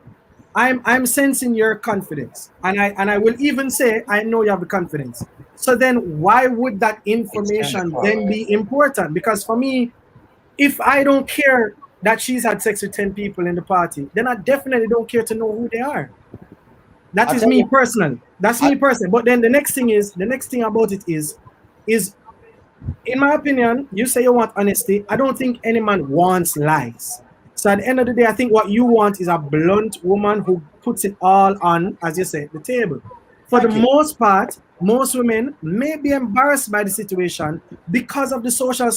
I'm sensing your confidence, and I will even say I know you have the confidence. So then, why would that information then be important? Because for me, if I don't care that she's had sex with 10 people in the party, then I definitely don't care to know who they are. That I'll is tell me you- personally. That's me personally. But then the next thing about it is in my opinion, you say you want honesty. I don't think any man wants lies. So at the end of the day, I think what you want is a blunt woman who puts it all on, as you say, the table. For the Thank you. most part, most women may be embarrassed by the situation because of the social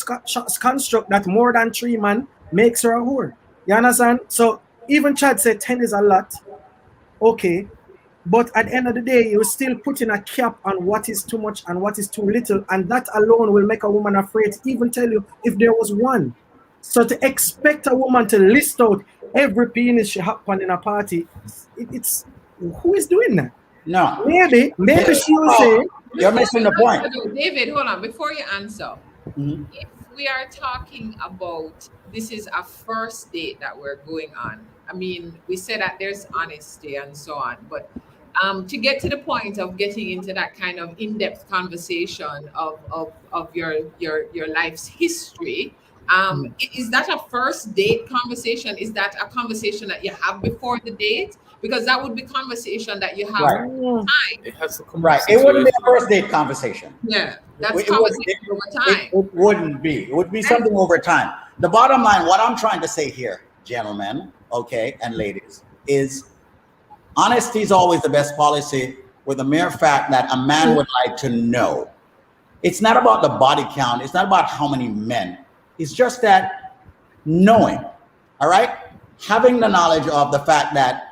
construct that more than 3 men makes her a whore. You understand? So even Chad said 10 is a lot. Okay. But at the end of the day, you're still putting a cap on what is too much and what is too little. And that alone will make a woman afraid to even tell you if there was one. So to expect a woman to list out every penis she happened in a party, it's who is doing that? No. Maybe she will say. You're missing the point. David, hold on. Before you answer, Mhm. if we are talking about this is a first date that we're going on, I mean, we said that there's honesty and so on, but to get to the point of getting into that kind of in-depth conversation of your life's history, is that a first date conversation? Is that a conversation that you have before the date? Because that would be conversation that you have Right. over time. It has to come. Right. It wouldn't be a first date conversation. Yeah, that's It conversation over time. It wouldn't be. It would be something over time. The bottom line, what I'm trying to say here, gentlemen, okay, and ladies, is honesty is always the best policy, with the mere fact that a man would like to know. It's not about the body count. It's not about how many men. It's just that knowing, all right? Having the knowledge of the fact that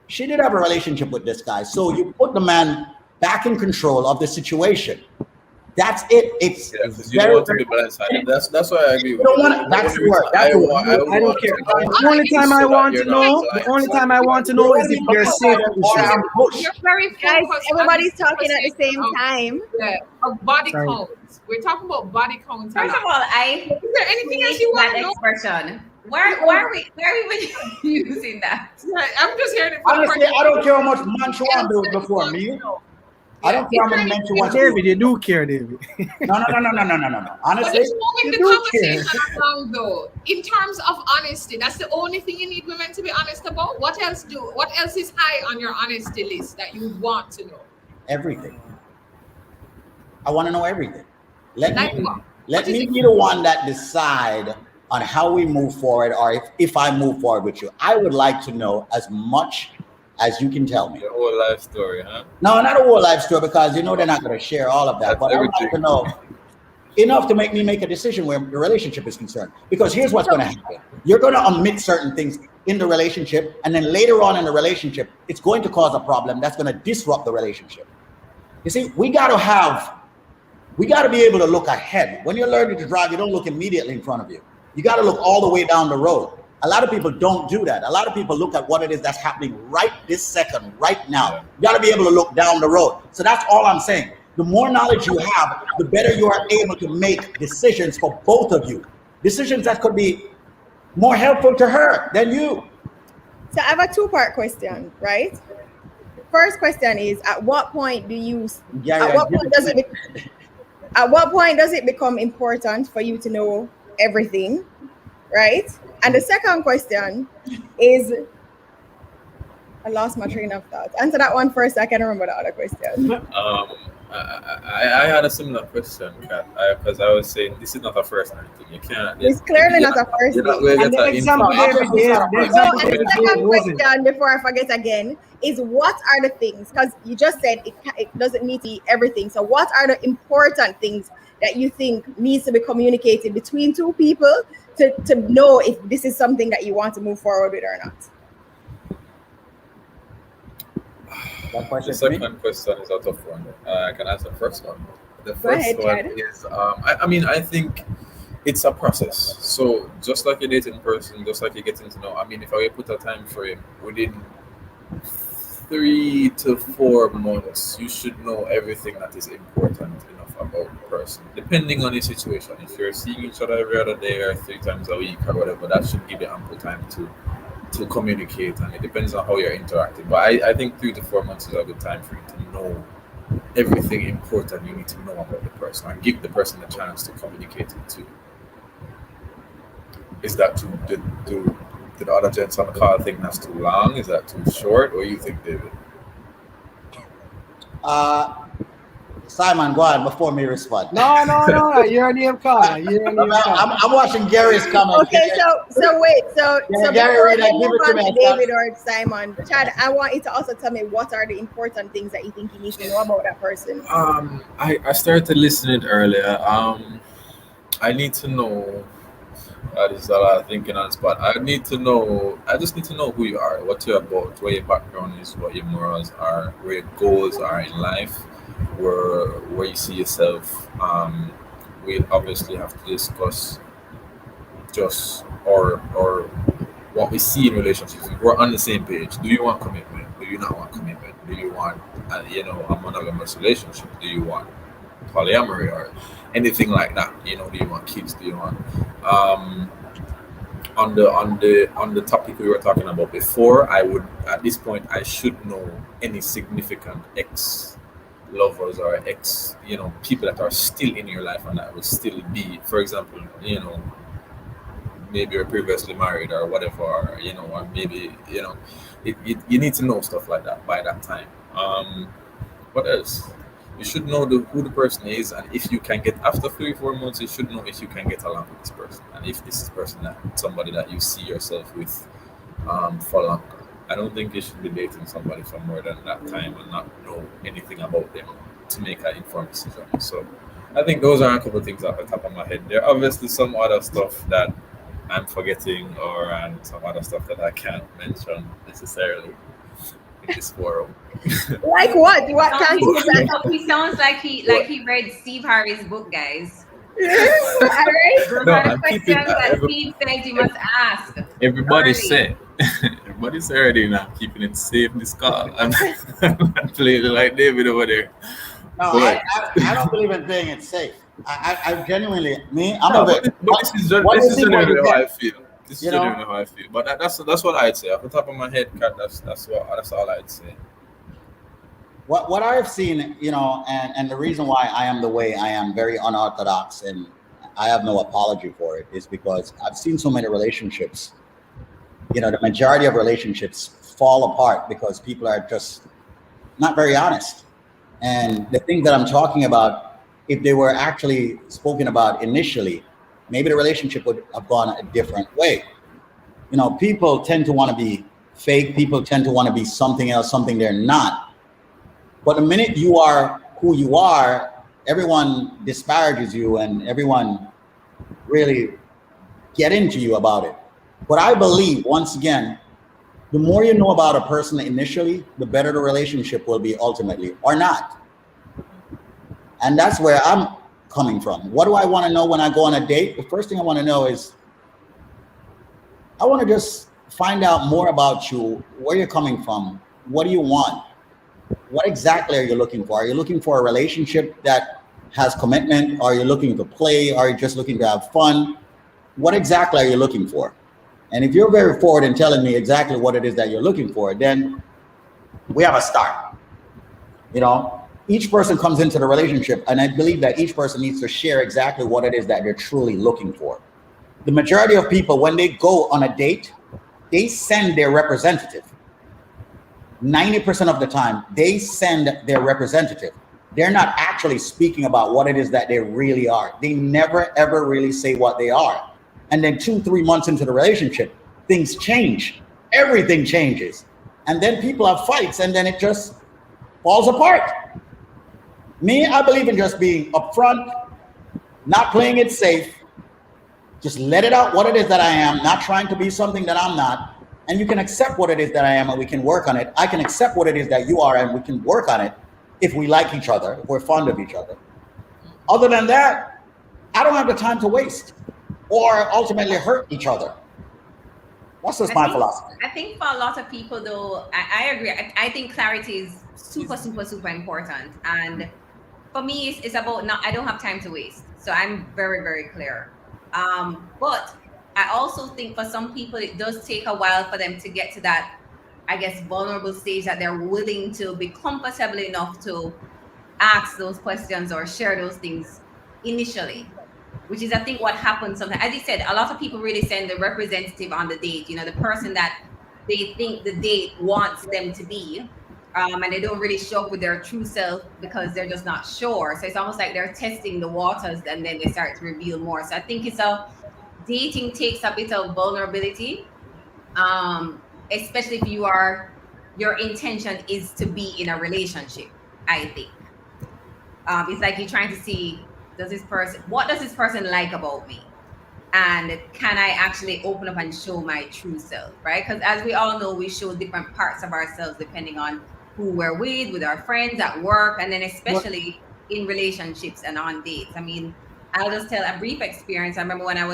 she did have a relationship with this guy. So you put the man back in control of the situation. That's it. It's you don't want to be blindsided. That's why I agree with you. Don't want, that's the word. That's the word. I don't care. The only time I want to know, is if they're safe. You're very Guys, focused. everybody's talking at the same time. Of body Sorry. counts. We're talking about body counts. First of all, Is there anything else you want that to know? expression. Where are we using that? I'm just hearing it. From Honestly, I don't care how much man she want to do before me. I don't care how many men she wants to David, do. you do care, David. No. But Honestly, it's moving the do care. conversation along, though. In terms of honesty, that's the only thing you need women to be honest about. What else is high on your honesty list that you would want to know? everything. I want to know everything. Let Like me what? let What is me it? be the one that decide on how we move forward, or if I move forward with you. I would like to know as much as you can tell me. Your whole life story, huh? No, not a whole life story, because you know they're not going to share all of that. That's But I would like to everything. know enough to make me make a decision where the relationship is concerned. Because here's what's going to happen: you're going to omit certain things in the relationship, and then later on in the relationship, it's going to cause a problem that's going to disrupt the relationship. You see, we got to be able to look ahead. When you're learning to drive, you don't look immediately in front of you. You got to look all the way down the road. A lot of people don't do that. A lot of people look at what it is that's happening right this second, right now. Yeah. You got to be able to look down the road. So that's all I'm saying. The more knowledge you have, the better you are able to make decisions for both of you. Decisions that could be more helpful to her than you. So I have a two-part question, right? First question is, at what point do you? At what point does it become important for you to know everything, right? And the second question is, I lost my train of thought. Answer that one first. I can remember the other question. I had a similar question, because I was saying this is not a first time thing. You can't. It's clearly not a first You're not date. going to And get the an example, info. David gave, the So, example and the David second gave wasn't. question, before I forget again, is what are the things? Because you just said it doesn't need to be everything. So, what are the important things that you think needs to be communicated between two people to know if this is something that you want to move forward with or not? That question The to me? second question is a tough one. I can answer the first one. The Go first ahead, one Chad. is, I think it's a process. So just like you're dating a person, just like you're getting to know, if I put a time frame within 3 to 4 months, you should know everything that is important enough about the person. Depending on your situation, if you're seeing each other every other day or 3 times a week or whatever, that should give you ample time to communicate, and it depends on how you're interacting. But I think 3 to 4 months is a good time for you to know everything important you need to know about the person and give the person a chance to communicate it to you. Is that too did the other gents on the call think that's too long? Is that too short? Or you think, David? Simon, go ahead before me respond. No. You're a name caller. I'm watching Gary's comment. Okay, so wait, so Gary, before read that. we Give move it to on me. to David or Simon, Chad, I want you to also tell me what are the important things that you think you need to know about that person. I started listening earlier. I need to know That is a lot of thinking on the spot. I need to know. I just need to know who you are, what you're about, where your background is, what your morals are, where your goals are in life, where you see yourself. We obviously have to discuss just or what we see in relationships. If we're on the same page. Do you want commitment? Do you not want commitment? Do you want a monogamous relationship? Do you want polyamory or anything like that? Do you want kids? Do you want um on the topic we were talking about before, I would at this point I should know any significant ex lovers or ex people that are still in your life and that will still be, for example, maybe you're previously married or whatever, or maybe you need to know stuff like that by that time. What else? You should know who the person is, and if you can get after 3 4 months, you should know if you can get along with this person, and if this is person that somebody that you see yourself with for longer. I don't think you should be dating somebody for more than that time and not know anything about them to make an informed decision. So I think those are a couple of things off the top of my head. There are obviously some other stuff that I'm forgetting, or and some other stuff that I can't mention necessarily in this forum. Like what? What kind of He sounds like he read Steve Harvey's book, guys. Yes. All right. Those No, are the I'm questions keeping that Steve said you must ask. Everybody early. said, everybody said already now, keeping it safe this call. I'm not playing it like David over there. No, But- I don't believe in playing it safe. I genuinely, I'm No, a bit. but this is what this you is see, what genuinely you how I get. feel. This is You know? genuinely how I feel. But that's what I'd say off the top of my head, Kat. That's all I'd say. What I've seen, and the reason why I am the way I am, very unorthodox, and I have no apology for it, is because I've seen so many relationships. The majority of relationships fall apart because people are just not very honest. And the things that I'm talking about, if they were actually spoken about initially, maybe the relationship would have gone a different way. People tend to want to be fake. People tend to want to be something else, something they're not. But the minute you are who you are, everyone disparages you and everyone really get into you about it. But I believe, once again, the more you know about a person initially, the better the relationship will be ultimately, or not. And that's where I'm coming from. What do I want to know when I go on a date? The first thing I want to know is, I want to just find out more about you, where you're coming from, what do you want? What exactly are you looking for? Are you looking for a relationship that has commitment? Are you looking to play? Are you just looking to have fun? What exactly are you looking for? And if you're very forward in telling me exactly what it is that you're looking for, then we have a start. Each person comes into the relationship, and I believe that each person needs to share exactly what it is that they're truly looking for. The majority of people, when they go on a date, they send their representative. 90% of the time, they send their representative. They're not actually speaking about what it is that they really are. They never, ever really say what they are. And then 2-3 months into the relationship, things change. Everything changes. And then people have fights, and then it just falls apart. Me, I believe in just being upfront, not playing it safe. Just let it out what it is that I am, not trying to be something that I'm not. And you can accept what it is that I am, and we can work on it. I can accept what it is that you are, and we can work on it if we like each other, if we're fond of each other. Other than that, I don't have the time to waste or ultimately hurt each other. That's just my philosophy. I think for a lot of people, though, I agree. I think clarity is super, super, super important. And for me, it's about I don't have time to waste. So I'm very, very clear. But I also think for some people, it does take a while for them to get to that, I guess, vulnerable stage that they're willing to be comfortable enough to ask those questions or share those things initially, which is, I think, what happens sometimes. As you said, a lot of people really send the representative on the date, the person that they think the date wants them to be. And they don't really show up with their true self because they're just not sure. So it's almost like they're testing the waters, and then they start to reveal more. So I think dating takes a bit of vulnerability, especially if your intention is to be in a relationship. I think it's like you're trying to see, what does this person like about me? and can I actually open up and show my true self, right? Because as we all know, we show different parts of ourselves depending on who we're with our friends, at work, and then especially in relationships and on dates. I mean, I'll just tell a brief experience. I remember when I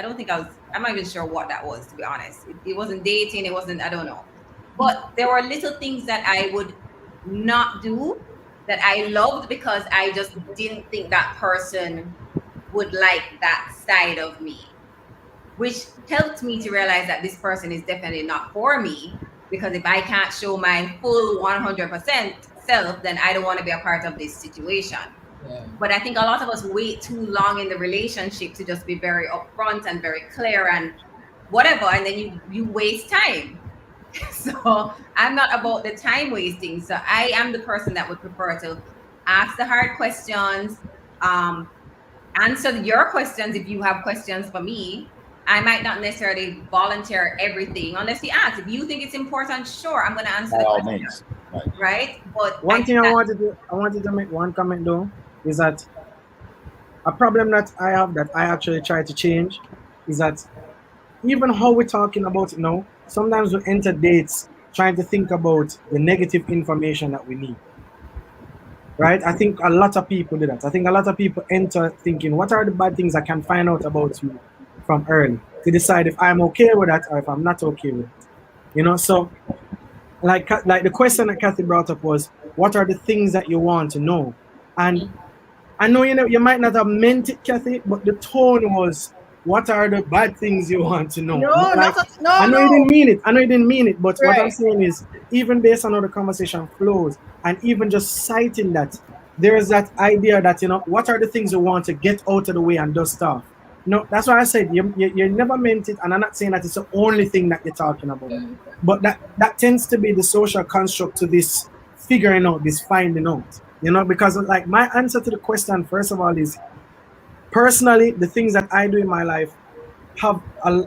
don't think I'm not even sure what that was, to be honest. It wasn't dating, it wasn't, I don't know. But there were little things that I would not do that I loved because I just didn't think that person would like that side of me, which helped me to realize that this person is definitely not for me. Because if I can't show my full 100% self, then I don't want to be a part of this situation. Yeah. But I think a lot of us wait too long in the relationship to just be very upfront and very clear and whatever, and then you waste time. So I'm not about the time wasting. So I am the person that would prefer to ask the hard questions, answer your questions if you have questions for me. I might not necessarily volunteer everything unless you ask. If you think it's important, sure, I'm going to answer By the all question, means. right? But One thing I wanted to make one comment though is that a problem that I have that I actually try to change is that even how we're talking about it now, sometimes we enter dates trying to think about the negative information that we need. Right? I think a lot of people do that. I think a lot of people enter thinking, what are the bad things I can find out about you from early to decide if I'm okay with that or if I'm not okay with it. You know, so like the question that Kathy brought up was, what are the things that you want to know? And I know you might not have meant it, Kathy, but the tone was, what are the bad things you want to know? No, Like, no, I know you no. didn't mean it. I know you didn't mean it, but what I'm Right. saying is, even based on how the conversation flows, and even just citing that, there is that idea that, what are the things you want to get out of the way and dust off? No, that's why I said you never meant it, and I'm not saying that it's the only thing that you're talking about. But that tends to be the social construct to this figuring out, this finding out. Because like my answer to the question, first of all, is personally, the things that I do in my life have and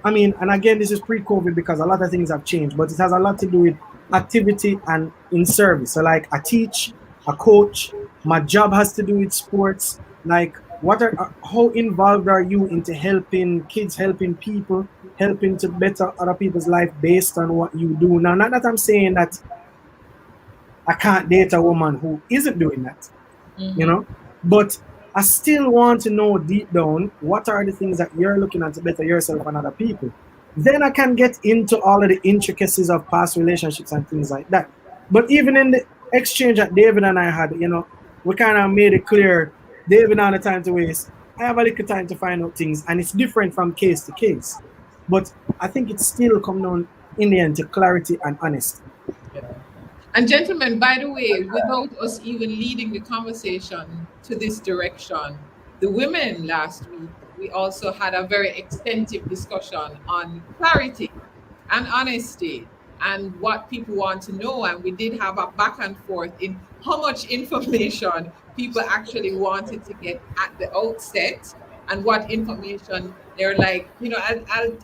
again, this is pre-COVID because a lot of things have changed, but it has a lot to do with activity and in service. So like I teach, I coach, my job has to do with sports. Like how involved are you into helping kids, helping people, helping to better other people's life based on what you do? Now, not that I'm saying that I can't date a woman who isn't doing that, but I still want to know deep down what are the things that you're looking at to better yourself and other people. Then I can get into all of the intricacies of past relationships and things like that. But even in the exchange that David and I had, we kind of made it clear, David don't have time to waste. I have a little time to find out things, and it's different from case to case. But I think it still comes down in the end to clarity and honesty. And gentlemen, by the way, without us even leading the conversation to this direction, the women last week, we also had a very extensive discussion on clarity and honesty and what people want to know. And we did have a back and forth in how much information people actually wanted to get at the outset and what information they're like,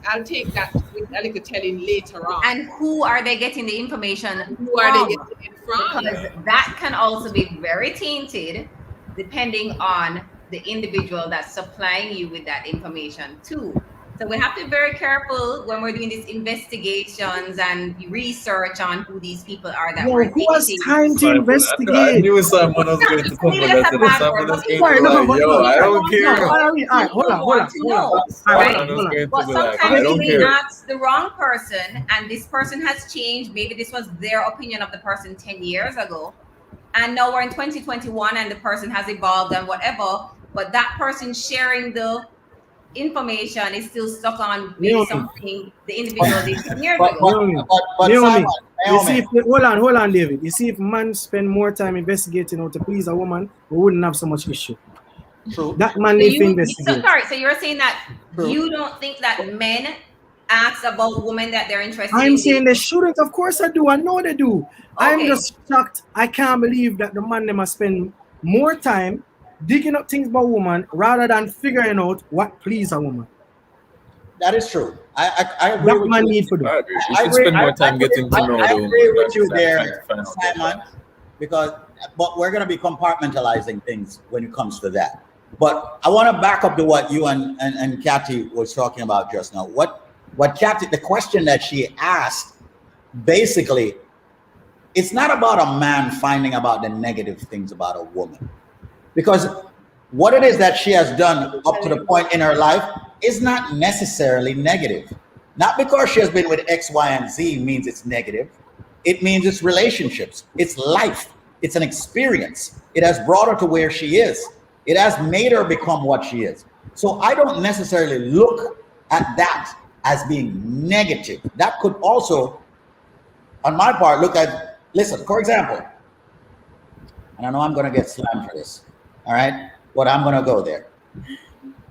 I'll take that with a little telling later on. And who are they getting the information Who are they getting it from? Because that can also be very tainted depending on the individual that's supplying you with that information too. So we have to be very careful when we're doing these investigations and research on who these people are that we're who has dating. time to I investigate? knew someone was going to come with that. Someone was going to be Sorry, like, but yo, I don't care. All right, hold on. But sometimes I you don't may care. ask the wrong person and this person has changed. Maybe this was their opinion of the person 10 years ago. And now we're in 2021 and the person has evolved and whatever. But that person sharing the information is still stuck on maybe something the individual did 10 years ago. But Simon, you see, hold on, David. You see, if man spend more time investigating how to please a woman, we wouldn't have so much issue. True. That man needs to investigate. So you're saying that you don't think that men ask about women that they're interested in? I'm saying they shouldn't. Of course I do. I know they do. Okay. I'm just shocked. I can't believe that the man them must spend more time digging up things about woman rather than figuring out what please a woman. That is true. I agree with you. You should spend more time getting to know the woman. I agree with you there, Simon, but we're going to be compartmentalizing things when it comes to that. But I want to back up to what you and Kathy was talking about just now. What Kathy, the question that she asked, basically, it's not about a man finding about the negative things about a woman. Because what it is that she has done up to the point in her life is not necessarily negative. Not because she has been with X, Y, and Z means it's negative. It means it's relationships. It's life. It's an experience. It has brought her to where she is. It has made her become what she is. So I don't necessarily look at that as being negative. That could also, on my part, look at, listen, for example, and I know I'm going to get slammed for this, all right? But I'm going to go there.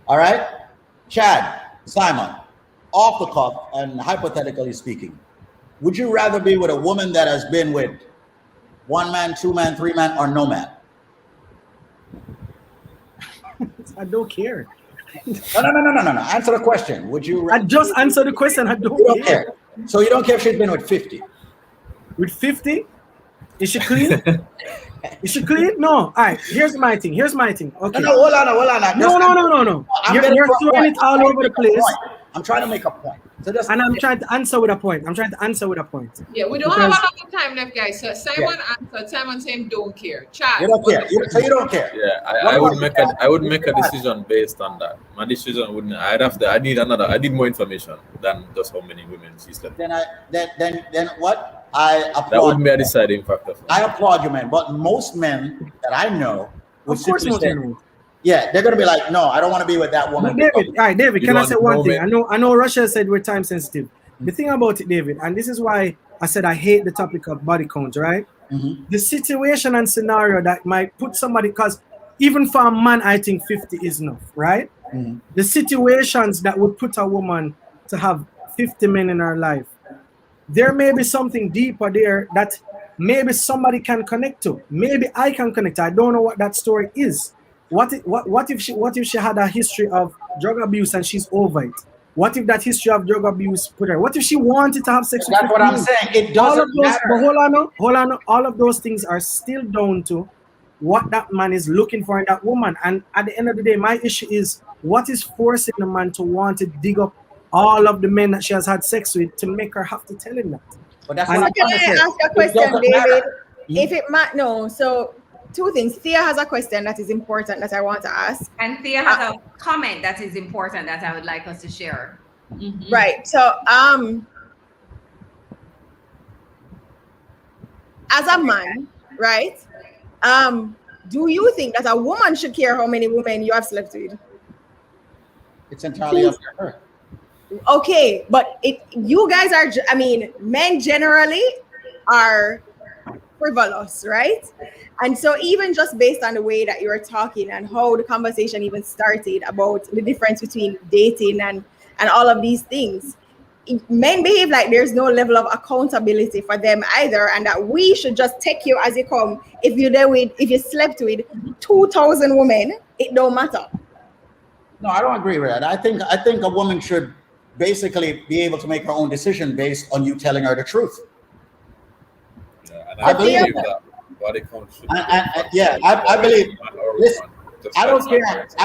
All right? Chad, Simon, off the cuff and hypothetically speaking, would you rather be with a woman that has been with one man, two man, three man, or no man? I don't care. No. Answer the question. Would you I just answer the question. I you don't care. So you don't care if she's been with 50? With 50? Is she clean? Is she clean? No. All right. Here's my thing. Okay. No, hold on. No. You're throwing it all over the place. I'm trying to make a point. And I'm trying to answer with a point. Yeah, we don't have a lot of time left, guys. So Simon answered. Simon saying don't care. Chad, you don't care. So you don't care. Yeah, I would make a decision based on that. My decision wouldn't. I need more information than just how many women she slept. Then what? I applaud. That would be a deciding factor. I applaud you, man. But most men that I know would of course, simply say, yeah, they're gonna be like, no, I don't want to be with that woman. David, all right, David, can I say one thing? I know Russia said we're time sensitive. The thing about it, David, and this is why I said I hate the topic of body count, right? Mm-hmm. The situation and scenario that might put somebody, because even for a man, I think 50 is enough, right? Mm-hmm. The situations that would put a woman to have 50 men in her life, there may be something deeper there that maybe somebody can connect to. Maybe I can connect. I don't know what that story is. What if she had a history of drug abuse and she's over it? What if that history of drug abuse put her? What if she wanted to have sex with That's what I'm saying. It doesn't matter. But hold on. All of those things are still down to what that man is looking for in that woman. And at the end of the day, my issue is what is forcing the man to want to dig up all of the men that she has had sex with to make her have to tell him that. But that's Can I ask a question, David? If it might no, so two things. Thea has a question that is important that I want to ask. And Thea has a comment that is important that I would like us to share. Mm-hmm. Right. So as a man, right? Do you think that a woman should care how many women you have slept with? It's entirely up to her. Okay, but you guys are, I mean, men generally are frivolous, right? And so even just based on the way that you're talking and how the conversation even started about the difference between dating and all of these things, men behave like there's no level of accountability for them either, and that we should just take you as you come. If you slept with 2,000 women, it don't matter. No, I don't agree with that. I think a woman should basically be able to make her own decision based on you telling her the truth. Yeah, and I believe that body count should I believe. Listen, I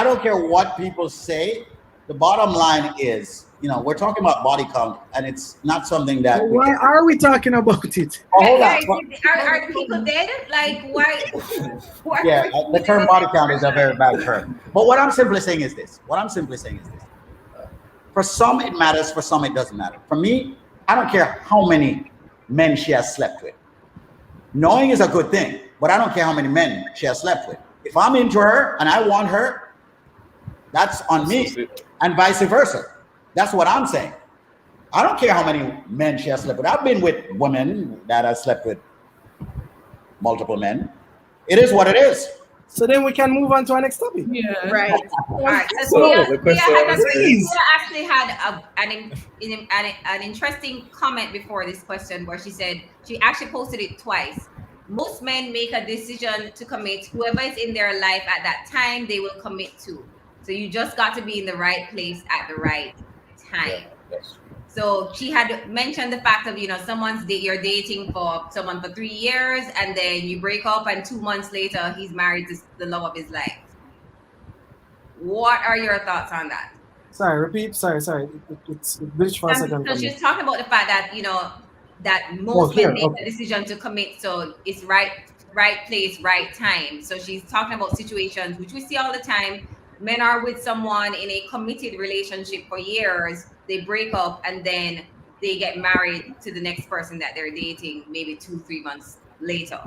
don't care what people say. The bottom line is, we're talking about body count, and it's not something that. Well, why are we talking about it? Oh, hold on. Are the people dead? Like, why? Yeah, the term body count is a very bad term. But what I'm simply saying is this. For some, it matters. For some, it doesn't matter. For me, I don't care how many men she has slept with. Knowing is a good thing, but I don't care how many men she has slept with. If I'm into her and I want her, that's on me, and vice versa. That's what I'm saying. I don't care how many men she has slept with. I've been with women that have slept with multiple men. It is what it is. So then we can move on to our next topic. Yeah. Right. All right. So the question Thea actually had an interesting comment before this question where she said she actually posted it twice. Most men make a decision to commit. Whoever is in their life at that time, they will commit to. So you just got to be in the right place at the right time. So she had mentioned the fact of, you're dating for someone for 3 years and then you break up and 2 months later he's married to the love of his life. What are your thoughts on that? Sorry, repeat. Sorry. It's glitched for a second. So she's talking about the fact that that Oh, most men here. make Okay. the decision to commit, so it's right place, right time. So she's talking about situations which we see all the time. Men are with someone in a committed relationship for years, they break up, and then they get married to the next person that they're dating maybe 2-3 months later.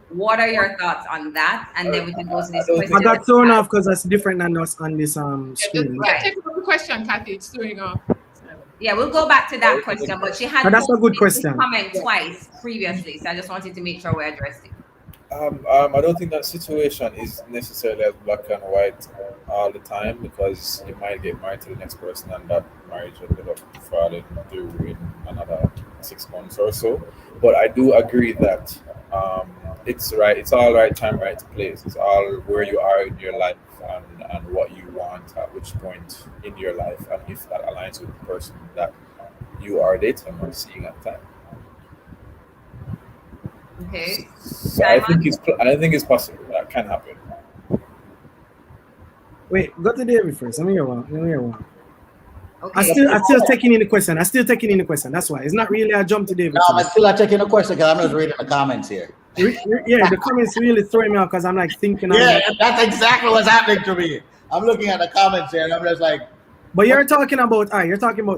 What are your thoughts on that? And then we can go to I this don't question. I think got thrown off because that's different than us on this screen. Right. Take the question, Kathy. It's throwing off. Yeah, we'll go back to that question, but she had But that's a good posted this question. comment twice previously, so I just wanted to make sure we addressed it. I don't think that situation is necessarily as black and white all the time, because you might get married to the next person and that marriage will end up falling through in another 6 months or so. But I do agree that it's right. It's all right time, right place. It's all where you are in your life and what you want at which point in your life, and if that aligns with the person that you are dating or seeing at the time. Okay. So I think it's possible that can happen. Wait, go to David first. Let me hear one. Okay. I still taking in the question. That's why it's not really a jump to David. No, I'm still not taking a question because I'm just reading the comments here. Yeah, the comments really throwing me off because I'm like thinking. Yeah, that's exactly what's happening to me. I'm looking at the comments here and I'm just like. But you're talking about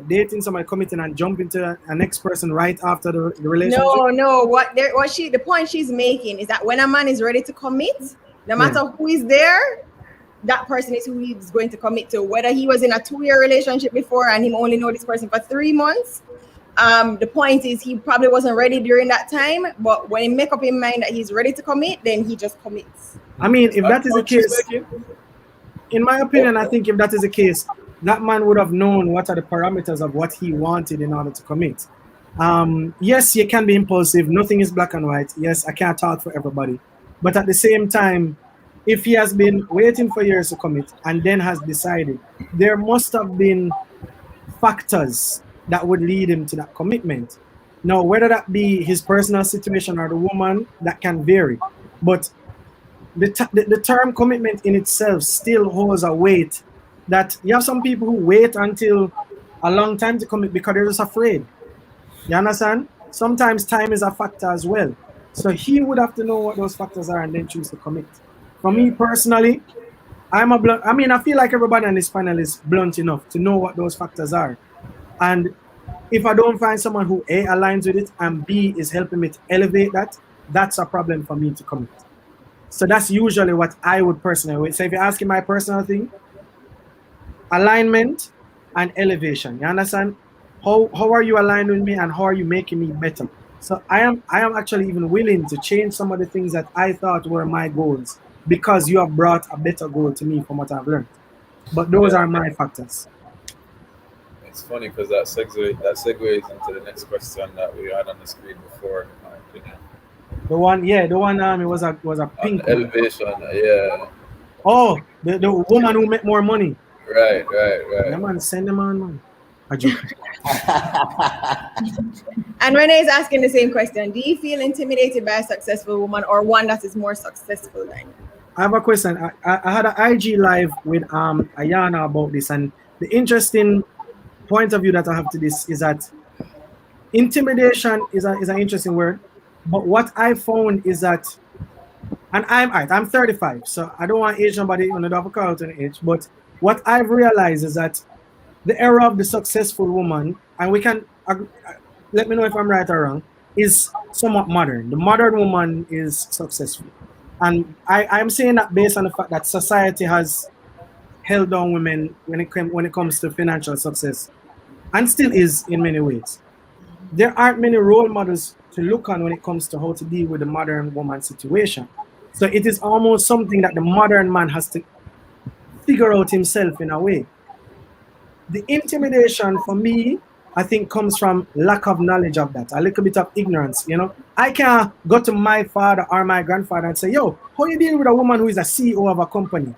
dating somebody, committing and jumping to a next person right after the relationship. No. The point she's making is that when a man is ready to commit, no matter who is there, that person is who he's going to commit to. Whether he was in a 2-year relationship before and him only know this person for 3 months, the point is he probably wasn't ready during that time. But when he make up in mind that he's ready to commit, then he just commits. I mean, if that is the case, in my opinion, I think if that is the case, that man would have known what are the parameters of what he wanted in order to commit. Yes, you can be impulsive. Nothing is black and white. Yes, I can't talk for everybody. But at the same time, if he has been waiting for years to commit and then has decided, there must have been factors that would lead him to that commitment. Now, whether that be his personal situation or the woman, that can vary. But the term commitment in itself still holds a weight that you have some people who wait until a long time to commit because they're just afraid. You understand? Sometimes time is a factor as well. So he would have to know what those factors are and then choose to commit. For me personally, I feel like everybody on this panel is blunt enough to know what those factors are. And if I don't find someone who A, aligns with it, and B, is helping me to elevate that, that's a problem for me to commit. So that's usually what I would personally. So if you're asking my personal thing, alignment and elevation. You understand? How are you aligned with me and how are you making me better? So I am actually even willing to change some of the things that I thought were my goals because you have brought a better goal to me from what I've learned. But those are my factors. It's funny because that segues into the next question that we had on the screen before, in my opinion. The one it was a pink elevation, yeah. Oh, the woman who make more money. Right. Yeah, man, send them on, man. And Renee is asking the same question. Do you feel intimidated by a successful woman or one that is more successful than you? I have a question. I had an IG live with Ayana about this, and the interesting point of view that I have to this is that intimidation is an interesting word, but what I found is that, and I'm 35, so I don't want to age somebody, I don't have a call out an age, but what I've realized is that the era of the successful woman, and we can let me know if I'm right or wrong, is somewhat modern. The modern woman is successful. And I'm saying that based on the fact that society has held down women when it comes to financial success, and still is in many ways. There aren't many role models to look on when it comes to how to deal with the modern woman situation. So it is almost something that the modern man has to figure out himself in a way. The intimidation for me, I think, comes from lack of knowledge of that, a little bit of ignorance. I can't go to my father or my grandfather and say, yo, how you deal with a woman who is a CEO of a company?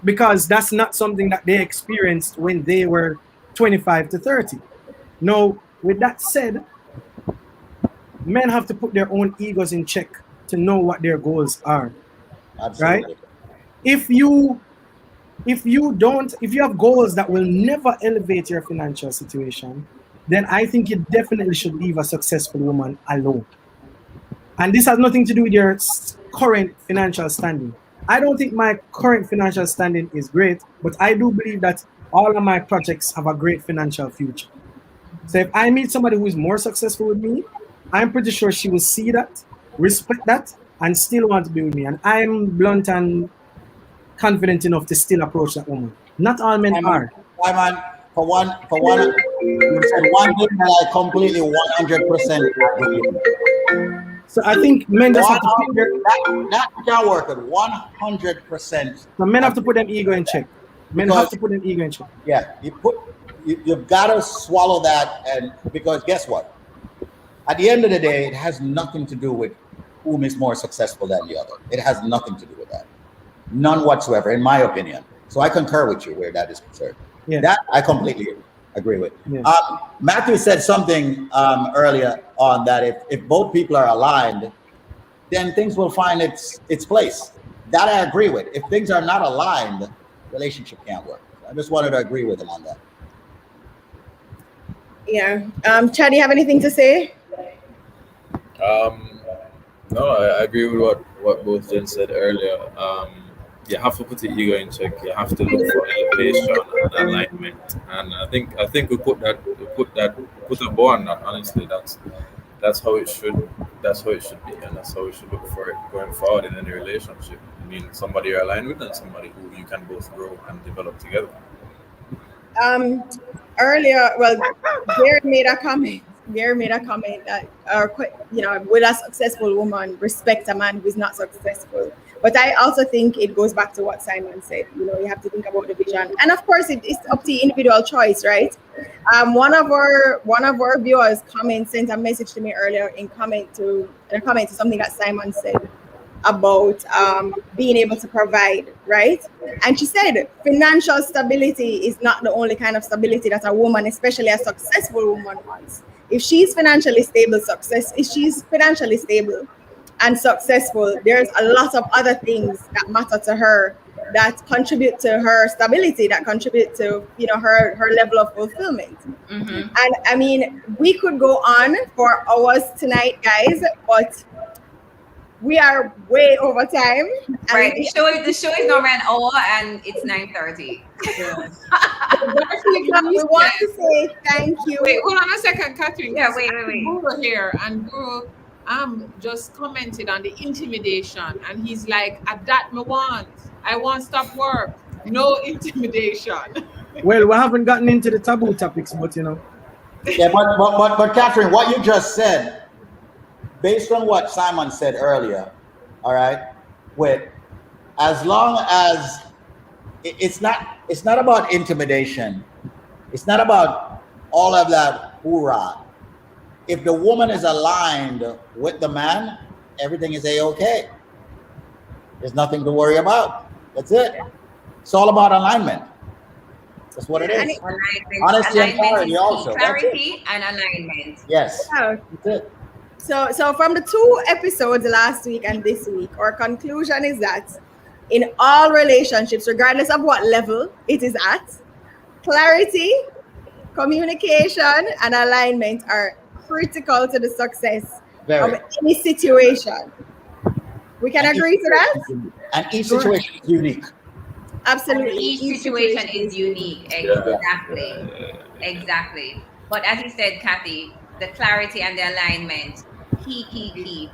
Because that's not something that they experienced when they were 25 to 30. Now, with that said, men have to put their own egos in check to know what their goals are. Absolutely. Right? If you if you have goals that will never elevate your financial situation, then I think you definitely should leave a successful woman alone. And this has nothing to do with your current financial standing. I don't think my current financial standing is great, but I do believe that all of my projects have a great financial future. So if I meet somebody who is more successful with me, I'm pretty sure she will see that, respect that, and still want to be with me. And I'm blunt and confident enough to still approach that woman. Not all men are. Simon, for one, you said one thing that I completely 100% agree with. So I think men just have to put their That can work at 100%. so men have to put them ego in check. Men have to put them ego in check. Yeah, you've got to swallow that, and because guess what? At the end of the day, it has nothing to do with whom is more successful than the other. It has nothing to do with that. None whatsoever, in my opinion. So I concur with you where that is concerned. Yeah. That I completely agree with. Yeah. Matthew said something earlier on that if both people are aligned, then things will find its place. That I agree with. If things are not aligned, relationship can't work. I just wanted to agree with him on that. Yeah. Chad, you have anything to say? No, I agree with what both gents said earlier. You have to put the ego in check. You have to look for elevation and alignment. And I think we put a bow on that. Honestly, that's how it should be, and that's how we should look for it going forward in any relationship. I mean, somebody you're aligned with and somebody who you can both grow and develop together. Earlier, well, Gary made a comment that, will a successful woman respect a man who is not successful? But I also think it goes back to what Simon said. You have to think about the vision, and of course, it's up to individual choice, right? One of our viewers sent a message to me earlier in a comment to something that Simon said about being able to provide, right? And she said financial stability is not the only kind of stability that a woman, especially a successful woman, wants. If she's financially stable, and successful, there's a lot of other things that matter to her that contribute to her stability, that contribute to her level of fulfillment. Mm-hmm. And I mean, we could go on for hours tonight, guys, but we are way over time. Right. The show is now an hour and it's 9:30. We want to say thank you. Wait, hold on a second, Catherine. Yeah, wait. Guru here, and Guru just commented on the intimidation, and he's like, "At that me want, I won't stop work. No intimidation." Well, we haven't gotten into the taboo topics, but Yeah, but Catherine, what you just said, based on what Simon said earlier, all right, as long as it's not about intimidation, it's not about all of that hoorah. If the woman is aligned with the man, everything is a-okay. There's nothing to worry about. That's it. It's all about alignment. That's what it is. Honesty and clarity also. Clarity and alignment. Yes. Yeah. That's it. So from the 2 episodes last week and this week, our conclusion is that in all relationships, regardless of what level it is at, clarity, communication, and alignment are critical to the success of any situation. We can agree to that? And each situation is unique. Absolutely. Each situation is unique. Exactly. But as you said, Kathy, the clarity and the alignment, key.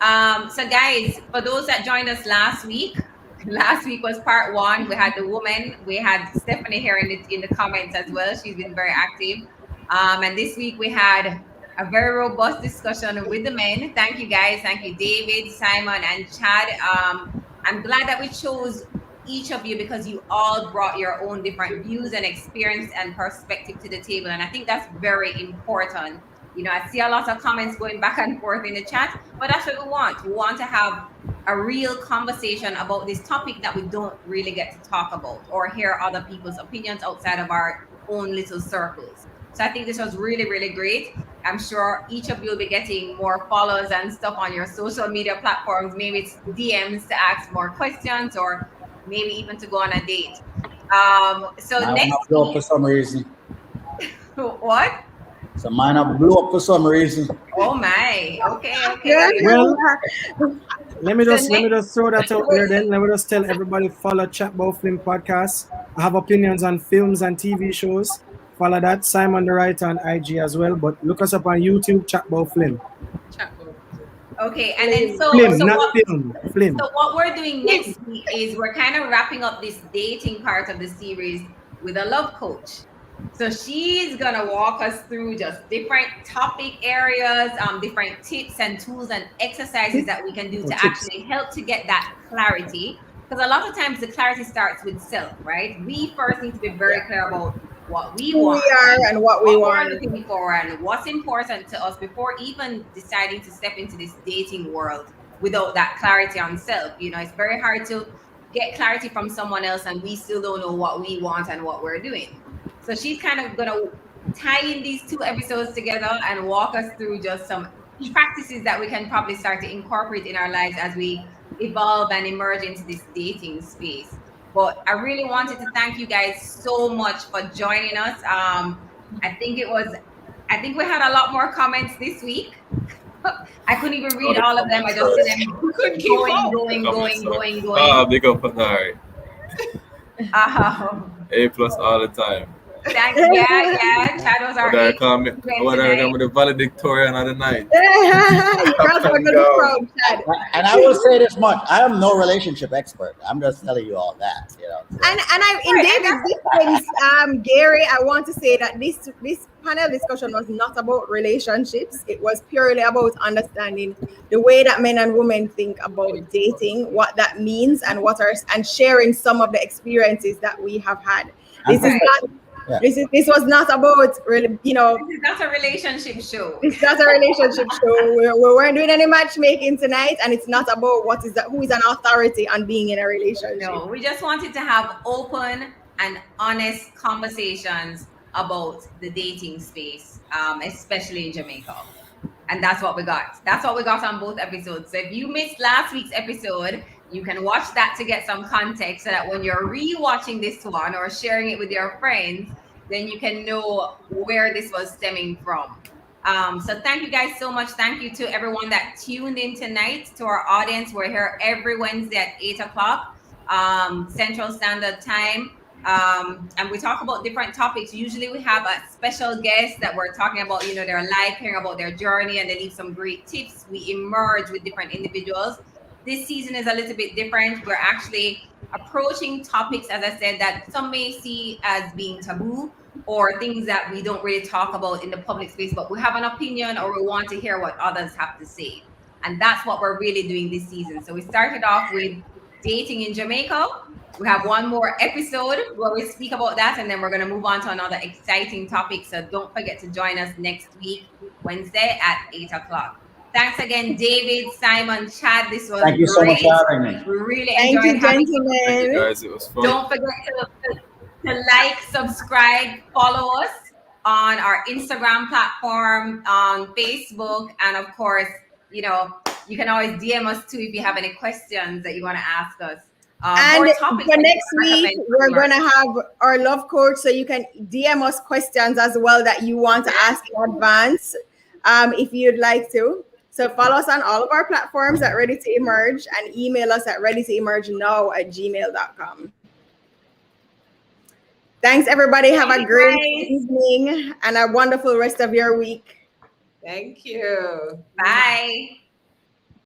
So guys, for those that joined us last week was part 1. We had the woman. We had Stephanie here in the comments as well. She's been very active. And this week we had a very robust discussion with the men. Thank you guys. Thank you, David, Simon, and Chad. I'm glad that we chose each of you because you all brought your own different views and experience and perspective to the table. And I think that's very important. I see a lot of comments going back and forth in the chat, but that's what we want. We want to have a real conversation about this topic that we don't really get to talk about or hear other people's opinions outside of our own little circles. So I think this was really, really great. I'm sure each of you will be getting more follows and stuff on your social media platforms. Maybe it's DMs to ask more questions or maybe even to go on a date. So Mine next not blew up week, for some reason. what? So mine not blew up for some reason. Oh my. Okay, Yeah. okay. Well, let me So just throw that out there then. Let me just tell everybody follow Chatbout Film Podcast. I have opinions on films and TV shows. Follow that. Simon the Writer on IG as well. But look us up on YouTube, Chatbout Film. Chatbot. okay, and then Film, not film. Film. so what we're doing next week is we're kind of wrapping up this dating part of the series with a love coach. So she's gonna walk us through just different topic areas, different tips and tools and exercises that we can do to actually help to get that clarity. Because a lot of times the clarity starts with self, right? We first need to be very clear about what we Who want we are and what we what we're want. looking for and what's important to us before even deciding to step into this dating world without that clarity on self. You know, it's very hard to get clarity from someone else and we still don't know what we want and what we're doing. So she's kind of going to tie in these two episodes together and walk us through just some practices that we can probably start to incorporate in our lives as we evolve and emerge into this dating space. But I really wanted to thank you guys so much for joining us. I think we had a lot more comments this week. I couldn't even read all of them. I just see them We couldn't keep up. going. Ah, big up on Harry. Um, A plus all the time. yeah. Chad was our What I eighth come student what I tonight. come with the valedictorian of the night. You girls are gonna be proud, Chad. And I will say this much: I am no relationship expert. I'm just telling you all that. You know. So. And I in David's defense, Gary, I want to say that this panel discussion was not about relationships. It was purely about understanding the way that men and women think about dating, what that means, and and sharing some of the experiences that we have had. This is not. Yeah. This was not about really, you know. This is not a relationship show. It's not a relationship show. We weren't doing any matchmaking tonight, and it's not about who is an authority on being in a relationship. No, we just wanted to have open and honest conversations about the dating space, especially in Jamaica. And that's what we got. That's what we got on both episodes. So if you missed last week's episode, you can watch that to get some context so that when you're re-watching this one or sharing it with your friends, then you can know where this was stemming from. So thank you guys so much. Thank you to everyone that tuned in tonight, to our audience. We're here every Wednesday at 8 o'clock Central Standard Time. And we talk about different topics. Usually we have a special guest that we're talking about, you know, their life, hearing about their journey, and they leave some great tips. We emerge with different individuals. This season is a little bit different. We're actually approaching topics, as I said, that some may see as being taboo or things that we don't really talk about in the public space, but we have an opinion or we want to hear what others have to say. And that's what we're really doing this season. So we started off with dating in Jamaica. We have one more episode where we speak about that, and then we're going to move on to another exciting topic. So don't forget to join us next week, Wednesday at 8 o'clock. Thanks again, David, Simon, Chad. This was Thank you so much for having me. We really Thank enjoyed you, having gentlemen. Thank you guys, it was fun. Don't forget to like, subscribe, follow us on our Instagram platform, on Facebook, and of course, you know, you can always DM us too if you have any questions that you want to ask us. And for next week, we're going to have our love coach, so you can DM us questions as well that you want to ask in advance, if you'd like to. So follow us on all of our platforms at Ready to Emerge, and email us at readytoemergenow@gmail.com. Thanks, everybody. Have a great evening and a wonderful rest of your week. Thank you. Bye.